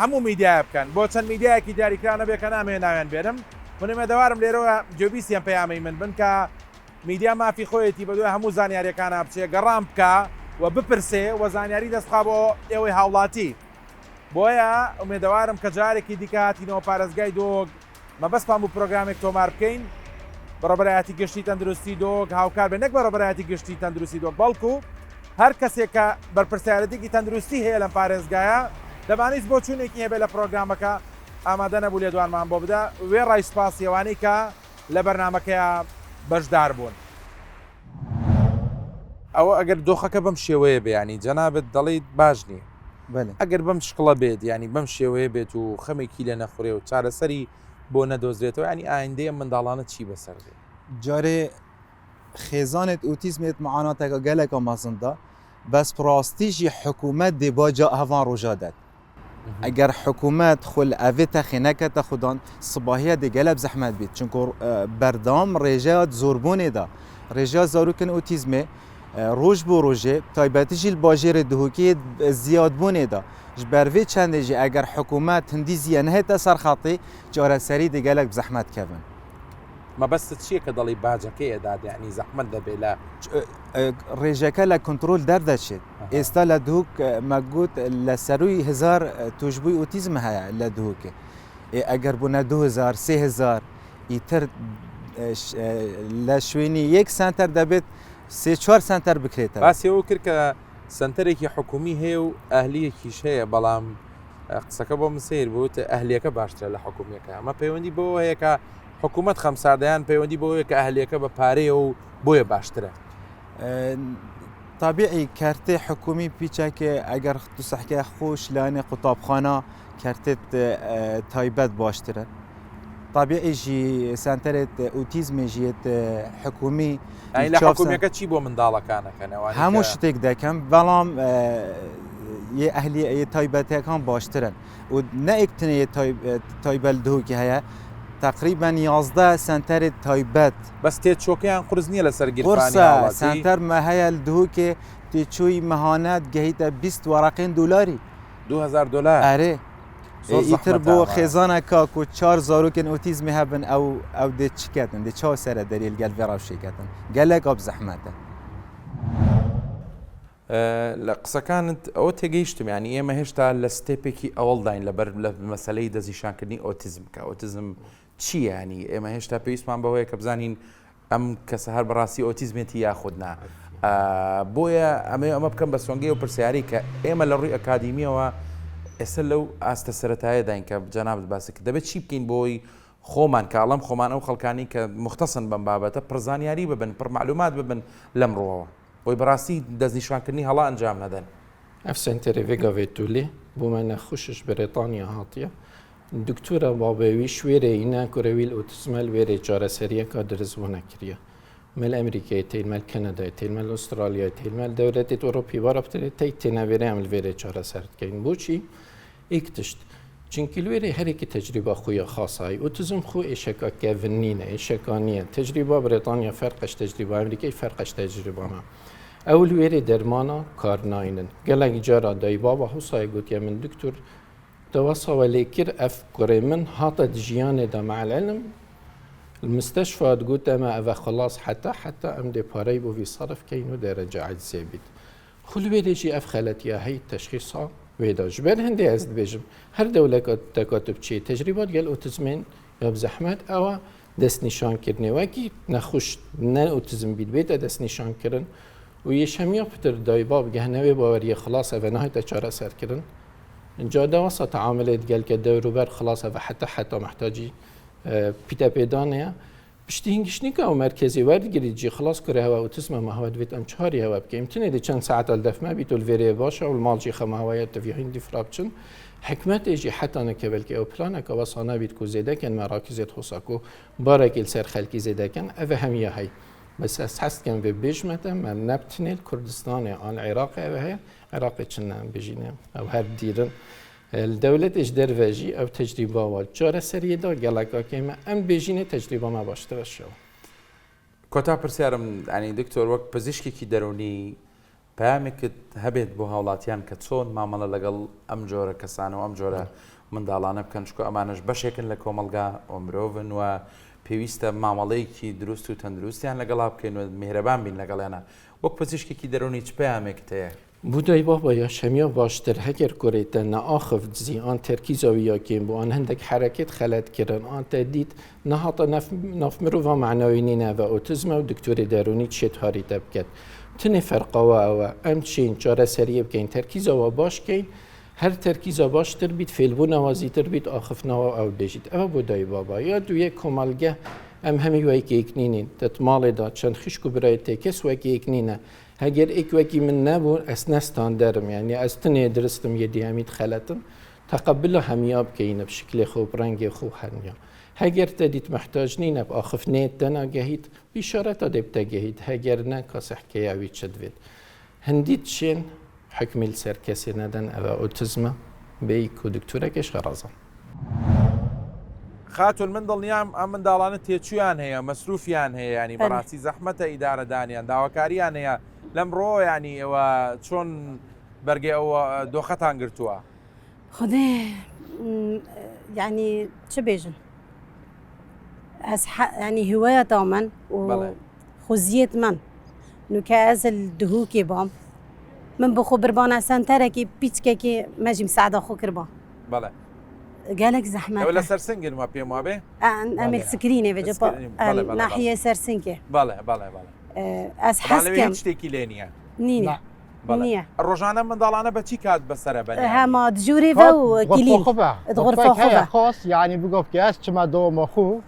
هەموو میدیای بکەن بۆ چەند میدیایەکی دیاریکرا نەبێ کە نامێ ناوێن بێنم منێمەدەوارم لێرەوە جۆبیسیان پەیامەی من بن کە میدیا مافی خۆیەتی بە دوای هەموو زانیاریەکانە بچێ گەڕام بکە و بپرسێ و زانیاری دەستخوا بۆ ئێوەی هاوڵاتی بۆیە ئومێدەوارم کە جارێکی دیکە هاتینەوە پارێزگای دۆگ مەبەستمان بوو پرۆگرامێک تۆمار بکەین بەڕێوەبەرایەتی گشتی تەندروستی دۆگ هاوکار بێ نەک بەڕێوەبەرایەتی گشتی تەندروستی دۆگ بەڵکو هەر کەسێک کە بەرپرسیارەتێکی تەندروستی هەیە لەم پارێزگایە دەبانیست بۆ چوونێکی هەبێ لە پرۆگرامەکە ئامادە نەبوو لێدوانمان بۆ بدە وێ ڕای سوپاسیەوانەی کە لە بەرنمەکەیە بەشدار بوون ئەوە ئەگەر دۆخەکە بەم شێوەیە بێ ینی جەنابەت دەڵێیت باش نییە ئەگەر بەم شکڵە بێت ینی بەم شێوەیە بێت و خەمێکی لە نەخورێ و چارەسەری بۆ نەدۆزرێتەوە ینی ئایندەیە منداڵانە چی بەسەر بێت جارێ خێزانێت ئوتیزمێت معاناتێکە گەلێکە مەزندا بەس پڕاستیژی حکوومەت دێ باجا هەڤان ڕۆژادات ئەگەر حکوومەت خول ئەvê texê nekete xudan sibahiya dê gelek zehmet bît çunku berdam rêjeya zorbûnê da rêjeya zarokên otîzmê roj bû rojê taybetî jî li bajêrê dihokiyê ziyadbûnê da ji ber vê çendê jî eger hikûmet hindî ziya nehête ser xetê careserî dê gelek bi zehmet kevin مەبەستت چییە کە دەڵی باجەکەی ئەدات ینی زەحمەت دەبێت لە ڕێژەکە لە کنترۆل دەردەچێت ئێستا لە دووک مەگوت لە سەروی 1000 توشببووی ئۆتیزم هەیە لە دووکێ ئەگەر بوونە 2000 3000 ئیتر لە شوێنی 1 سنتەر دەبێت 3-4 سنتەر بکرێتە باسیەوە کرد کە سنتەرێکی حکومی هەیە و ئەهلیەکیش هەیە بەڵام قسەکە بۆ مسیر بوت ئەهلیەکە باشترە لە حکومیەکە ئەمە پەیوەندی بۆ هەیە کە حکوومەت خەمساردەیان پەیوەندی بۆیە کە ئەهلیەکە بە پارەیە و بۆیە باشترە طبیعی کارتێ حکومی پیچەکە ئەگەر تو سەحکە خۆش لایەنێ قوتابخانە کارتێت تایبەت باشترە طبیعی ژی سنتەرێت ئوتیزمێژیت حکومی لە حکومیەکە چی بۆ منداڵەکانەکەنەوە هەموو شتێک دەکەم بەڵام ئەهلی تایبەتەکان باشترن و نەئێکتنێ تایبەت دهوکی هەیە تقریبا 11 سنتەر تایبەت بەس تێچۆکەیان قرس نییە لەسەر گیرفانی سنتەر مە هەیە دهوکێ تێچووی مەهانەت گەهیتە 20 وەرەقین دلاری 2000 دلار ئەرێ ئیتر بۆ خێزانەکە و 4 زارۆکن ئۆتیزمی هەبن ئەو دێ چکەتن دێ چاو سەرە دەریل گەل vê ڕەوشێکەتن gelek ئەو زەحمەتە لە قسەکانت ئەوە تێگەیشتم ینی ئێمە هێشتا لە ستێپێکی ئەوڵداین لەبەر لە مەسلەی دەزیشانکردنی ئۆتیزم کە ئۆتیزم چی ینی ئێمە هێشتا پێویستمان بەوەیە کە بزانین ئەم کەسە هەر بەڕاستی ئۆتیزمێتی یاخودنا بۆیە ئەمە بکەم بە سۆنگی و پرسیاری کە ئێمە لە ڕووی ئەکادیمیەوە ئێستا لەو ئاستە سەرەتایە داین کە جەنابەت باسی کرد دەبێت چی بکەین بۆی خۆمان کاڵم خۆمان ئەو خەڵکانی کە مختصن بەم بابەتە پرزانیاری ببن پڕ معلومات ببن لەم ڕۆەوە بۆی بەڕاستی دەستنیشانکردنی هەڵا ئەنجام نەدەن. ئەف سنتەرێ ڤێگاڤێتولێ بوومە خوشش بریتانیا هاتیە دکتورە بابێوی شوێرەینا کوڕەویل ئۆتیزمە وێرێ چارەسەریەکە دەرزبوو نەکریە مەل ئەمریکای تیلمەل کەنەدای تیلمەل ئوسترالیای تیلمەل دەورەتی ئۆڕۆپی وەرەفترێ تی تێناوێرەیەم وێرێ چارەسەر بکەین بۆچی ئیک تشت چونکی لێرێ هەرێکی تەجریبە خۆیە خاصایی ئۆتیزم خۆ ئێشەکە کێڤنینە ئێشەکانیە تەجریبە بریتانیا فەرقش تەجریبە ئەمریکای فەرقش تەجریبەمە ئەو لێرێ دەرمانە کارناینن گەلێک جارە دایبابە هوسای گوتیە من دکتور دەوەسەوە لێ کرد ئەف کوڕێ من هاتە دژیانێدا مع العلم المستشفى تقول أما أذا خلاص حتى أمدي باري بو في صرف كينو درجة عجزة بيت خلو بيجي أفخلت يا هي تشخيصها ويدا جبال هندي أزد بيجم هر دولة تكاتب شيء تجربات قال أوتيزمين يا بزحمت أو دست نشان كرني وكي نخش نا أوتيزم بيت دست نشان كرن ويشميا بتر دايباب جهنوي باوري خلاص أذا نهاية تشارة سر كرن جاده وسط عاملات قال كدور بر خلاص أذا حتى محتاجي پیتا پیدانه بشتینگش نیکه و مرکزی ورد گرید جی خلاص کره هوا اوتیسم ما هوا دویت ام چهاری هوا بکه امتنه دی چند ساعت الدف ما بیتو الویره باشه و المال جی خما هوایت تفیهین دی فرابچن حکمت ایجی حتی نکبل که او پلانه که واسانه بیت کو زیده کن مراکزیت خصاکو بارک السر خلکی زیده کن اوه همیه هی بس حست کن و بیجمته من نبتنیل کردستان آن عراق اوه عراق چنه بجینه او هر دیرن الدولة إجدر فاجي أو تجربة والجارة سرية دا جالك كيما أم بيجيني تجربة ما باشتر الشو. كوتا برسيارم يعني دكتور وقت بزيشكي كي دروني بامك هبت بوهاولاتيان كتسون ما ملا لقل أم جورة كسانة وأم جورة من دالانة بكن شكو أمانش بشكل لكم ألقى ومروفن و بيويستا معاملەی کی دروست و تەندروستیان لەگەڵا بکەین و میهرەبان بین لەگەڵیانە وەک پزیشکێکی دەرونی چ پەیامێکت هەیە؟ بودای بابا یا شمیا باشتر هەگەر کوڕێتە نەئاخف دزی ئان تەرکیزەوییاکەین بۆ ئان هەندێک حرەکەت خەلەتکردن ئان تەدیت نەهاتە ناف مرۆڤ معناوینینە بە ئۆتیزمە و دکتۆری دەرونی چێت هاریتە بکات تنێ فەرقەوە ئەوە ئەم چین چارەسەریە بکەین تەرکیزەوە باشکەین هەر تەرکیزە باشتر بیت فێلبوونەوە زیاتر بیت ئاخفنەوە ئەو دەژیت ئەوە بۆدای بابا یا دوێ کۆمەلگە ئەم هەمی وایکێک نینین دەتماڵێدا چەند خشک و برایەت تێکەس وەکێک نینە هەگەر ئێکوەکی من نەبوو ئەس نەستان دەرم یعنی ئەس تنێ درستم یەدیامیت خەلەتم تەقبلە هەمیا بکەینە بشکلێ خۆ بڕەنگێ خۆ هەرنیا هەگەر تەدیت محتاج نینە ئاخفنێت دەناگەهیت بیشارەتە دەبتەگەهیت هەگەر نە کەسەحکەیاوی چ دوێت هەندیت شێن حکمیل سەر کەسێ نەدەن ئەوە ئۆتیزمە بەیک و دکتورەکەش غەڕەزە خاتون من دڵنیام ئەم منداڵانە تێچویان هەیە مەسروفیان هەیە ینی بەڕاستی زەحمەتە ئیدارەدانیان داواکاریان هەیە لەم ڕۆ ینی ئەوە چۆن بەرگێ ئەوە دۆخەتان گرتووە خدێ ینی چ بێژن ئەس ینی هواەتە من و خوزیت من نوکە ئەزل دهووکێ بام من بخۆ بربانە سنتەرێکی پیچکێکی مەژیم سعدا خۆ کردبا بەڵێ گەلێک زەحمەت لە سەرسنگما پێم وابێ ئەمێک سکرینێ بێجە ناحیە سەرسنگێ بەڵێ بەڵێ بەڵێ ئەس حەزکەم شتێکی لێ نییە نییە نییە ڕۆژانە منداڵانە بەچی کات بەسەرە بن هەما دژوری بە و کیلی غرفة خاص يعني بقف كاس كما دوم أخوه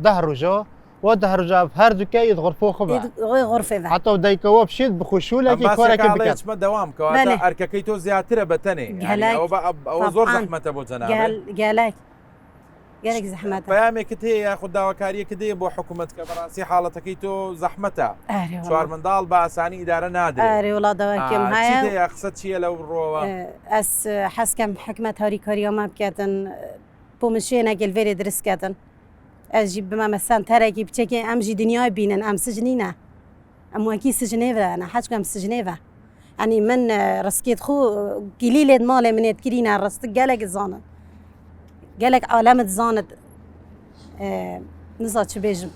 ظهره جا وده رجع هر دكاي غرفة خبا غرفة حتى ودايكوا بشيد بخشوا لك كورك بكات ما دوام كواتا أرككيتو زياترة بتني يعني أو زور زحمة أبو جنابه قالك زحمة بيامي كتير ياخذ دواكارية كتير بو حكومة كبراسي حالتكيتو زحمتها شوار من ضال باساني إدارة نادرة أري والله دواكم هاي كتير أقصد شيء لو الروة أس حس كم حكمة هاري كاريا ما بكاتن بومشينا قل فيري درس كاتن أجيب بما مثلا تراكي بتشكي أمجي دنيا بينن أم سجنينا أم وكي سجنيفا أنا حاجة أم سجنيفا يعني من رسكيت خو قليل مالي من يتكرينا رست قالك الزانة قالك علامة زانة نزات شبيجم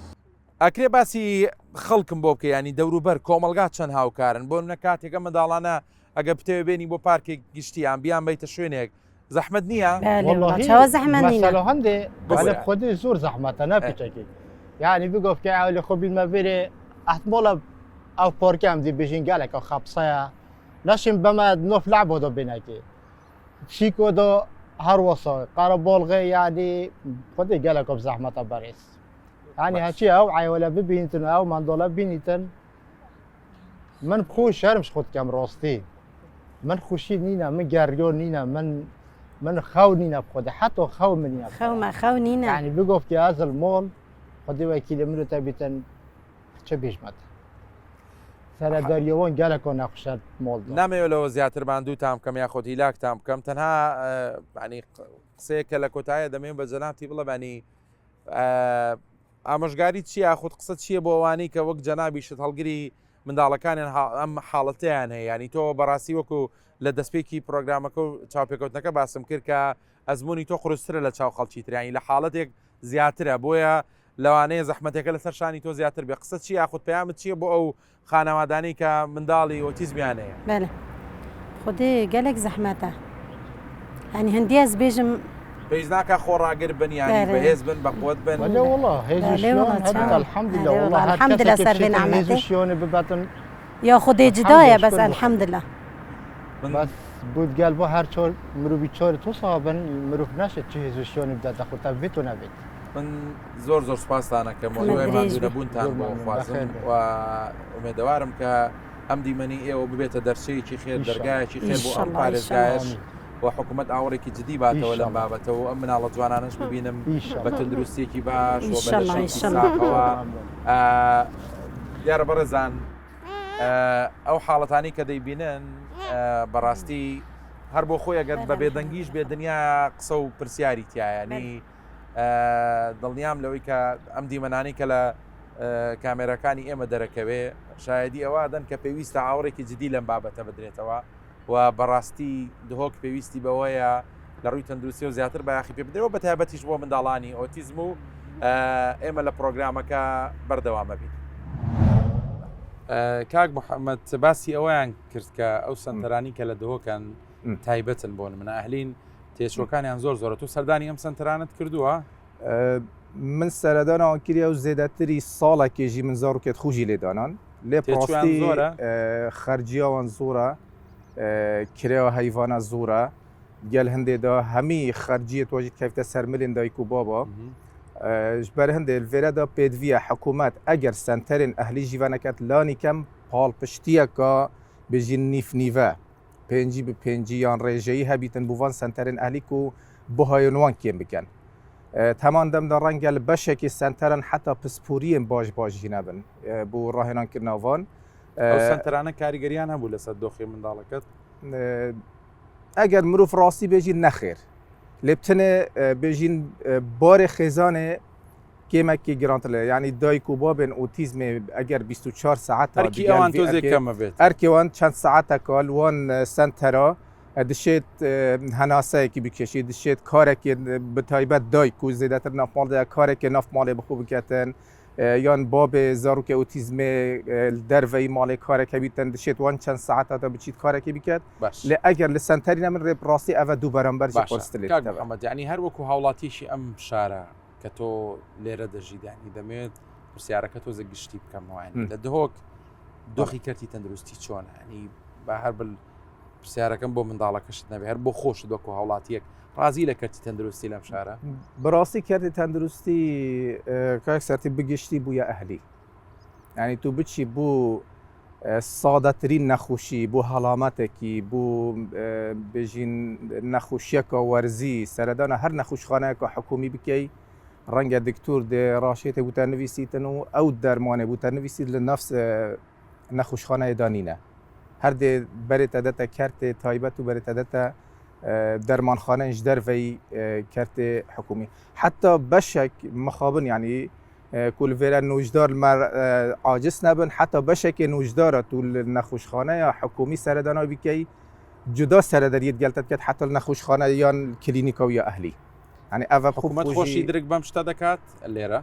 أكري باسي خلقم بوبك يعني دورو بر كوملغات شن هاوكارن بون نكاتي كم دالانا أجا بتوي بيني بو بارك جشتي عم بيان بيت شوينك زحمة نية والله شو زحمة نية مثلا هندي أنا خدي زور زحمة أنا بتشكي يعني بيقف كعالي خبي المبيري احتمال او پارکی هم دی بجین گله که خبصه نشیم بما نوف لعبه دو بینکی شیکو دو هر وصا قرار بالغه يعني خدي قالك بزحمة باريس يعني هالشيء او عيولا ببينتن او مندولا بينتن من بخوش هرمش خد كم راستي من خوشي نينا من جاريون نينا من خو نينا بخد حتى خو منينا خو نينا يعني بيقف في هذا المول خدي وكيل منو تبيتن تشبيش مت سر داريوان قالك انا خوشت مول نامي لو زياتر باندو تام كم ياخذ هلاك تام كم تنها يعني قسەیەکە لە کۆتایە دەمێن بە جەنابی بڵێ ینی ئامۆژگاری چی یاخود قسە چییە بۆ ئەوانەی کە وەک جەنابی شت هەڵگری منداڵەکانیان ئەم حاڵەتیان هەیە ینی تۆ بەڕاستی وەکو لە دەستپێکی پرۆگرامەکە و چاوپێکەوتنەکە باسم کرد کە ئەزمموی تۆ خروسترە لە چاو خەڵکی تریانی لە حاڵەتێک زیاترە بۆیە لەوانەیە زەحمەتێکە لەسەر شانی تۆ زیاتر بێ قسە چی یاخود پەیامت چییە بۆ ئەو خانەوادانەی کە منداڵی ئۆتیزمیانەیە بەێ خودی گەلێک زەحمەتە يعني هندياز بيجم بيزناك خۆڕاگر بن يعني بەهێز بن بەقوت بن ولا والله هيز شلون هذا الحمد لله والله الحمد لله سر بين عمته شلون ببطن يا خدي جدايا بس الحمد لله بس بود قال بو هر چور مروبي چور تو صابن مروف نشد چه شلون بدا داخل تبيت و نبيت من زۆر سوپاسانە کە مۆزوعی ماندوونەبوونتان بۆ خوازم و ئومێدەوارم کە ئەم دیمەنی ئێوە ببێتە دەرچەیەکی خێر دەرگایەکی خێر بۆ ئەم پارێزگایش و حکوومەت ئاوڕێکی جدی باتەوە لەم بابەتەوە ئەم مناڵە جوانانش ببینم بە تەندروستێکی باش و بەشێکی ساقەوە دیارە بەڕێزان ئەو حاڵەتانی کە دەیبینن بەڕاستی هەر بۆ خۆی ئەگەر بە بێدەنگیش بێ دنیا قسە و پرسیاری تایانی دڵنیام لەوەی کە ئەم دیمەنانی کە لە کامێرەکانی ئێمە دەرەکەوێ شایدی ئەوە دەن کە پێویستە ئاوڕێکی جدی لەم بابەتە بدرێتەوە و بەڕاستی دهۆک پێویستی بەوەیە لە ڕووی تەندروستی و زیاتر بەیاخی پێ بدرێەوە بە تایبەتیش بۆ منداڵانی ئۆتیزم و ئێمە لە پرۆگرامەکە بەردەوامە بین. کاک محەممەد باسی ئەوەیان کرد کە ئەو سنتەرانی کە لە دهۆکان تایبەتن بۆن منە ئەهلین تێچۆکانیان زۆرە تو سەردانی ئەم سنتەرانت کردووە؟ من سەردانەوە کردە و زێدەتری ساڵێکێژی من زارڕوکێت خوژی لێدانان لێ پڕاستی خەرجیاوان زۆرە کرێوە هەیڤانە زۆرە گەل هەندێدا هەمی خەرجیە تۆژیت کەفتە سەرملێن دایک و بابا بەر هەندێ لێرەدا پێدویە حکوومەت ئەگەر سنتەرێن ئەهلی ژیوانەکەت لانی کەم پاڵپشتیەکە بژین نیفنیڤە پێنجی بە پێنجی یان ڕێژەیی هەبیتن بووان سنتەرێن ئەهلیک و بۆهایۆنوان کێم بکەن تەمان دەمدا ڕەنگە لە بەشێکی سنتەرن حتا پسپوریên باش ژینەبن بۆ ڕاهێنانکردناوان سنتەرانە کاریگەریان هەبوو لەسەر دۆخی منداڵەکەت ئەگەر مرۆڤ ڕاستی بێژین نەخێر لێ بتنێ بێژین بارێ خێزانێ کێمەکی گرانتر لێ ینی دایک و بابێن ئۆتیزمێ ئەگەر 24 ساعت ئەرکیوان تۆزێکەمە بێت ئەرکێوان چەند ساعتەکە وان سنتەرا دشێت هەناسەیەکی بکێشی دشێت کارێکی بتایبەت دایک و زێدەتر نافماڵدەیە کارێکی نافماڵێ بخۆ بکەتن یان بابێ زارروکە ئۆتیزمێ دەرڤەی ماڵێ کارێکە بیتن دشێت وان چەند ساعتە بچیت کارێکی بکات لێ ئەگەر لە سنتەری نەمن ڕێپڕاستی ئەvە دوو بەرەمبەرجی قۆستلێت ینی هەر وەکو هاوڵاتیشی ئەم شارە کە تۆ لێرە دەژیدانی دەمێت پرسیارەکە تۆزە گشتی بکەمەوەین لە دهۆک دۆخی کەرتی تەندروستی چۆنە ینی بە هەر پرسیارەکەم بۆ منداڵەکەشت نەبێ هەر بۆ خۆش دۆکو هاوڵاتیەک ڕازی لە کەرتی تەندروستی لەم شارە بەڕاستی کەرتی تەندروستی کاک سەرتی بگشتی بووە ئەهلی ینی تو بچی بوو سادەترین نەخۆشی بۆ هەڵامەتێکی بۆ بێژین نەخۆشیەکە وەرزی سەردانە هەر نەخۆشخانەیەکە حکومی بکەی ڕەنگە دکتور دێ ڕاشێتە بوتە نوویسیتن و ئەو دەرمانێ بوتە نوویسیت لە نەفس نەخۆشخانەیە دانینە هەردێ بەرێتە دەتە کەرتێ تایبەت و بەرێتە دەتە دەرمانخانەش دەرڤەی کەرتێ حکومی حتا بەشێک مخابن ینی کولڤێرە نوژدار عاجز نەبن حتا بەشێکی نوژدارە تو نەخۆشخانەیە حکومی سەردانەوە بکەی جودا سەردەریت گەلتت کرد حتا نەخۆشخانە یان کلینیکەوە یا ئەهلی ینی ئەvە حکوومەت خۆشی درک بەم شتە دەکات لێرە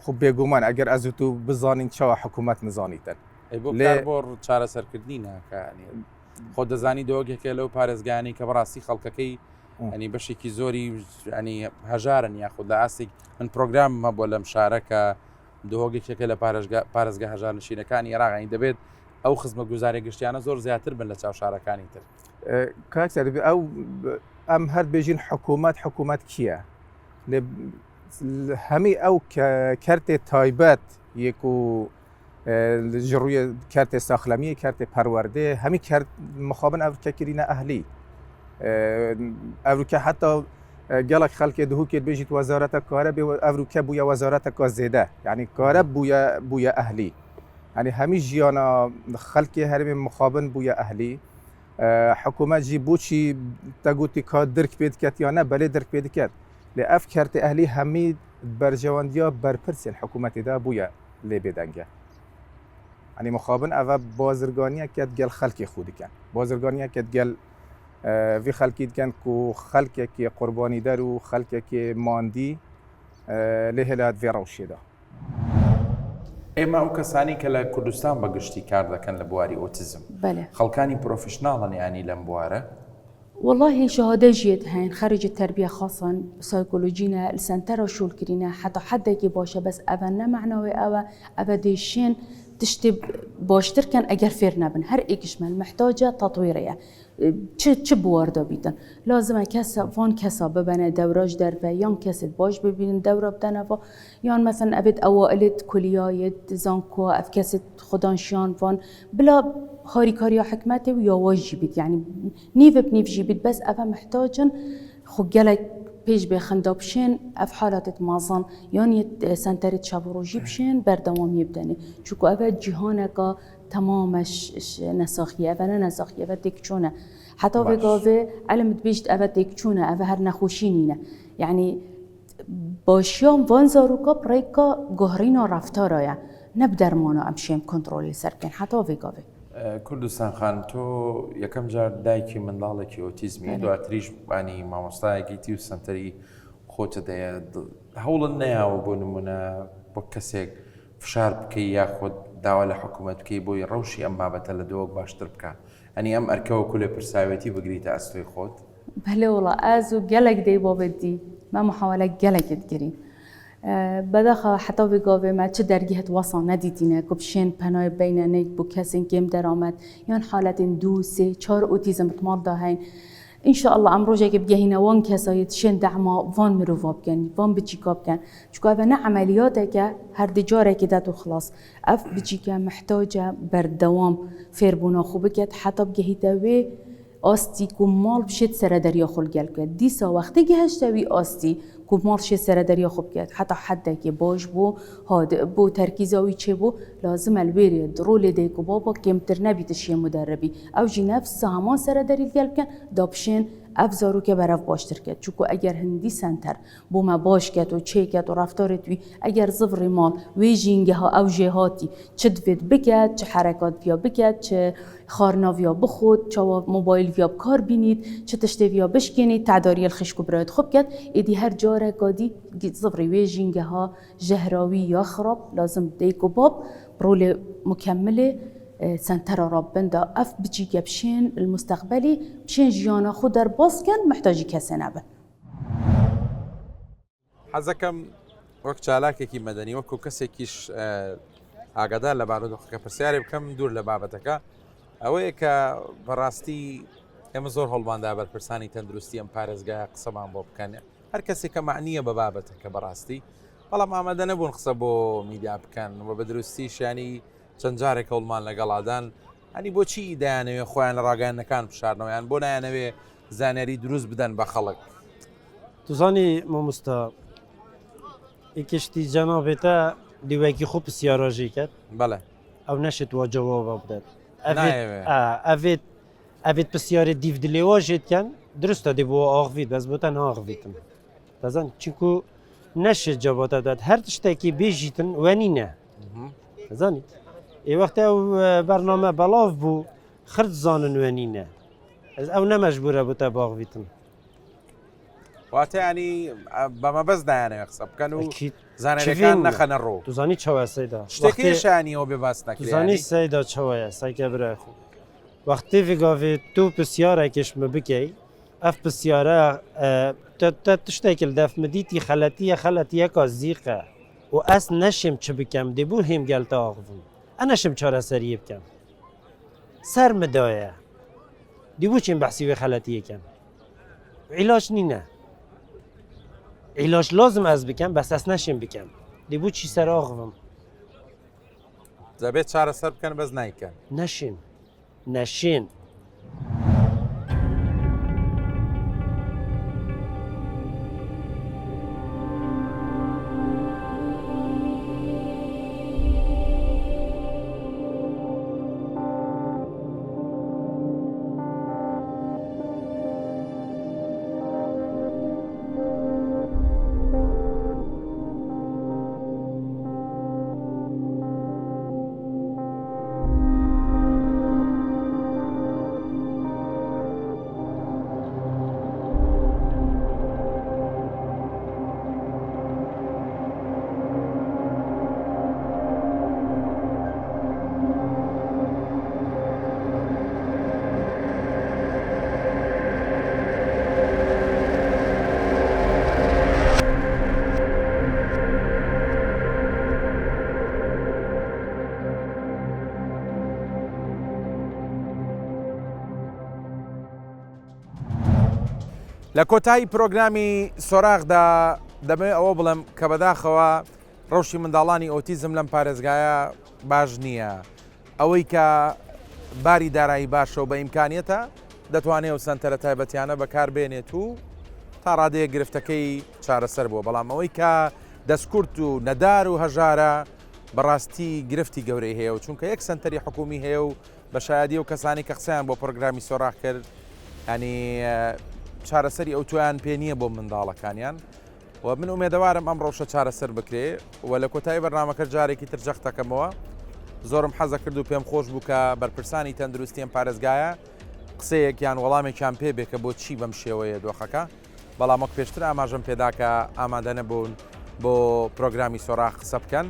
خوب بێگومان ئەگەر ئەز تو بزانین چاوە حکوومەت نزانیتن بۆ چارەسەرکردنی ناکانی خۆ دەزانی دۆگێکە لەو پارێزگانی کە بەڕاستی خەڵکەکەی ئەنی بەشێکی زۆری ئەنی هەژارن یاخود لە ئاسێک من پرۆگراممە بۆ لەم شارەکە دهۆگێکێکە لە پارێزگا هەژار نشینەکانی عێراقی دەبێت ئەو خزمە گوزاری گشتیانە زۆر زیاتر بن لە چاو شارەکانی تر. کاکسەر ئەو ئەم هەر بێژین حکوومەت کییە؟ هەمی ئەو کەرتێ تایبەت یەک و ژڕووی کارتێ ساخلەمی کارتێ پەروەردێ هەمی کرد مخابن ئەوروکەکردینە ئەهلی ئەوروکە حتا گەڵک خەڵکێ دهوکێت بێژیت وەزارەتە کارە بێ ئەوروکە بووە وەزارەتە کا زێدە یعنی کارە بووە ئەهلی ینی هەمی ژیانە خەڵکی هەرمێ مخابن بووە ئەهلی حکوومەت جی بۆچی دەگوتی کا درک پێ دکات یانە بەلێ درک پێ دکات لێ ئەف کارتێ ئەهلی هەمی بەرژەوەندیا بەرپرسێن حکوومەتیدا بووە لێ بێدەنگە ینی مخابن ئەوە بازرگانیە کات گەل خەڵکی خو دکەن بازرگانیە کات گەل وی خەڵکی دکەن و خەڵکێکی قوربانی دەر و خەڵکێکی ماندی لێ هێلات وێ ڕەوشێدا. ئێمە ئەو کەسانی کە لە کوردستان بەگشتی کار دەکەن لە بواری ئۆتیزم خەڵکانی پرۆفشناڵن ینی لەم بوارە؟ والله شهادة جيت هين خارج التربية خاصة سايكولوجينا السنترة شولكرينا حتى حد باشا بس أبنا معنوي أبا ديشين تشتي باشتر كان أجر فيرنا بن هر إيكشمل محتاجة تطويرية چه بواردا بيتن لازم كسا فان كسا ببنى دوراج دربه يان كسد باش ببين دورة بدنفا يان مثلا أبد أوائل كليات زانكو أف كسد خدانشان فان بلا هاريكاريا حكمته ويا واجي بيت يعني نيف بنيف جيبت بس أفا محتاجن خو جلك پیش به خندابشین اف حالات مازن یعنی سنتر چاوروجی بشین بردوام یبدنی چون اول جهان کا تمامش نساخیه و نه نساخیه و دکچونه حتی وگاوه علم بیشت اول دکچونه اول هر نخوشینینه یعنی باشیام وان زاروکا پریکا گهرین رفتارایه نبدرمانو امشیم کنترل سرکن حتی وگاوه کوردستان خان تۆ یەکەم جار دایکی منداڵێکی ئۆتیزمی دواتریش بانی مامۆستایەکیتی و سنتەری خۆتە دەیە هەوڵن نەیاوە بۆ نمونە بۆ کەسێک فشار بکەی یاخۆت داوا لە حکوومەت بکەی بۆی ڕەوشی ئەم بابەتە لە دۆک باشتر بکە ئەنی ئەم ئەرکەوەکو لێ پرساوێتی بگریتە ئەستۆی خۆت بەلێ وڵە ئاز و گەلێک دەی بۆ بەدی ما محاولە گەلێکت گرین بداخل حتی وگاوه ما چه درگیهت واسه ندیدینه که بشین پناه بین نیک بو کسی کم درآمد یا حالت 2 3 4 اوتیزم تمام داهین ان شاء الله امروزه که بگهینه وان کسایی شین دعما وان مرواب کن وان بچیکاب کن چون اوه نه عملیاته که هر دیجاره که داد و خلاص اف بچیکه محتاجه بردوام فیربونا خوبه که حتی بگهیده و آستی که مال بشید سر دریا خل گل کرد دیسا وقتی گهشته وی آستی که مال شید سر دریا خوب کرد حتی حده که باش بو هاد بو ترکیزاوی چه بو لازم الویری درول دی که بابا کمتر نبیتش یه مدربی او جی نفس همان سر دریا گل کن دابشین افزارو که برف باشتر کرد چون اگر هندی سنتر بو ما باش کرد و چه کرد و رفتارت وی اگر زفر مال وی جینگه ها او جهاتی چه دوید بکرد چه حرکات بیا بکرد چه خارنا ویا بخود چه موبایل ویا بکار بینید چه تشتی ویا بشکنید تعداری الخشکو برایت خوب کرد ایدی هر جاره قادی زفر وی جینگه ها جهراوی یا خراب لازم دیگو باب رول مکمله سنتر رابنده اف بچی بشین المستقبلی بشین جیانا خود در باز کن محتاجی کسی نبه حەزەکەم وەک چالاکێکی مەدەنی وەکو کەسێکیش ئاگادار لە بارودۆخەکە پرسیارێ بکەم دوور لە بابەتەکە ئەوەیە کە بەڕاستی ئێمە زۆر هەڵماندا بەرپرسانی تەندروستی ئەم پارێزگایە قسەمان بۆ بکەن هەر کەسێک کە معنیە بە بابەتەکە بەڕاستی بەڵام ئامادە نەبوون قسە بۆ میدیا بکەن و بە دروستیش ینی چەند جارێک هەوڵمان لەگەڵادان ئەنی بۆچی دایانەوێ خۆیان لە ڕاگەیانەکان بشارنەوەیان بۆ نایانەوێ زانیاری دروست بدەن بە خەڵک توزانی مامۆستا ئیکشتی جەنابێتە دیوەکی خۆ پرسیاراژی کرد بەڵێ ئەو نەشت وا جەوابە بدات ئەvێت پرسیارێ دیو دلێواژێتکەن درستە دێ بۆ ئاغویت بەس بۆ تەنها ئاغویتم دەزان چونکو نەشت جەوابە بدات هەر تشتێکی بێژیتن وەنینە دەزانیت ای وقتی او برنامه بلاف بو خرد زانن وەنینە ئەو نەمەجبورە بۆ تە باغویتم واتە ینی بەمە بەس دایانەوێ قسە بکەن و زانەکان نەخەنە ڕۆ توزانی چاوە سەیدا شتێکیشانیەوە بێ باس نەکرێ توزانی سەیدا چاوەیە سایکە برای خۆ وەختی ڤگاوێت تو پرسیارێکیشمە بکەی ئەف پرسیارە تشتێکی لە دەفمەدیتی خەلەتیە خەلەتیەکە زیقە و ئەس نەشم چ بکەم دەبوو هێم گەلتەواغ بوو ئەنەشم چارەسەریە بکەم سەر مدایە دیبوو چین بەحسی وێ خەلەتیەکەم عیلاج نینە عیلاج لازم ئەس بکەم بەس ئەس نەشم بکەم دیبوو چی سەراغم دەبێت چارەسەر بکەن بەس نیکەن نەشین لە کۆتایی پرۆگرامی سۆراغدا دەبێت ئەوە بڵێم کە بەداخەوە ڕەوشی منداڵانی ئۆتیزم لەم پارێزگایە باش نییە ئەوەی کە باری دارایی باشە و بە ئیمکانیەتە دەتوانێت و سنتەرە تایبەتیانە بەکاربێنێت و تا ڕادەیە گرفتەکەی چارەسەر بووە بەڵام ئەوەی کە دەستکورت و نەدار و هەژارە بەڕاستی گرفتی گەورەی هەیە و چونکە یەک سنتەری حکومی هەیە و بە شایەدی و کەسانی کە قسەیان بۆ پرۆگرامی سۆراغ کرد ینی چارەسەری ئەو تویان پێ نییە بۆ منداڵەکانیان و من ئومێدەوارم ئەم ڕەوشە چارەسەر بکرێ و لە کۆتایی بەرنامەکە جارێکی تر جەختەکەمەوە زۆرم حەزە کرد و پێم خۆش بوو کە بەرپرسانی تەندروستیان پارێزگایە قسەیەکیان وەڵامێکیان پێ بێ کە بۆچی بەم شێوەیە دۆخەکە بەڵام وەک پێشتر ئاماژەم پێداکە ئامادە نەبوون بۆ پرۆگرامی سۆراغ قسە بکەن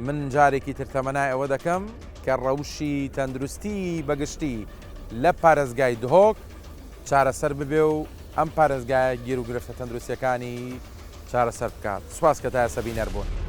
من جارێکی تر تەمەنای ئەوە دەکەم کە ڕەوشی تەندروستی بەگشتی لە پارێزگای دهۆک چارەسەر ببێ و ئەم پارێزگایە گیر و گرفتە تەندروستیەکانی چارەسەر بکات. سوپاس کە تا ئێستا بینەر بوون.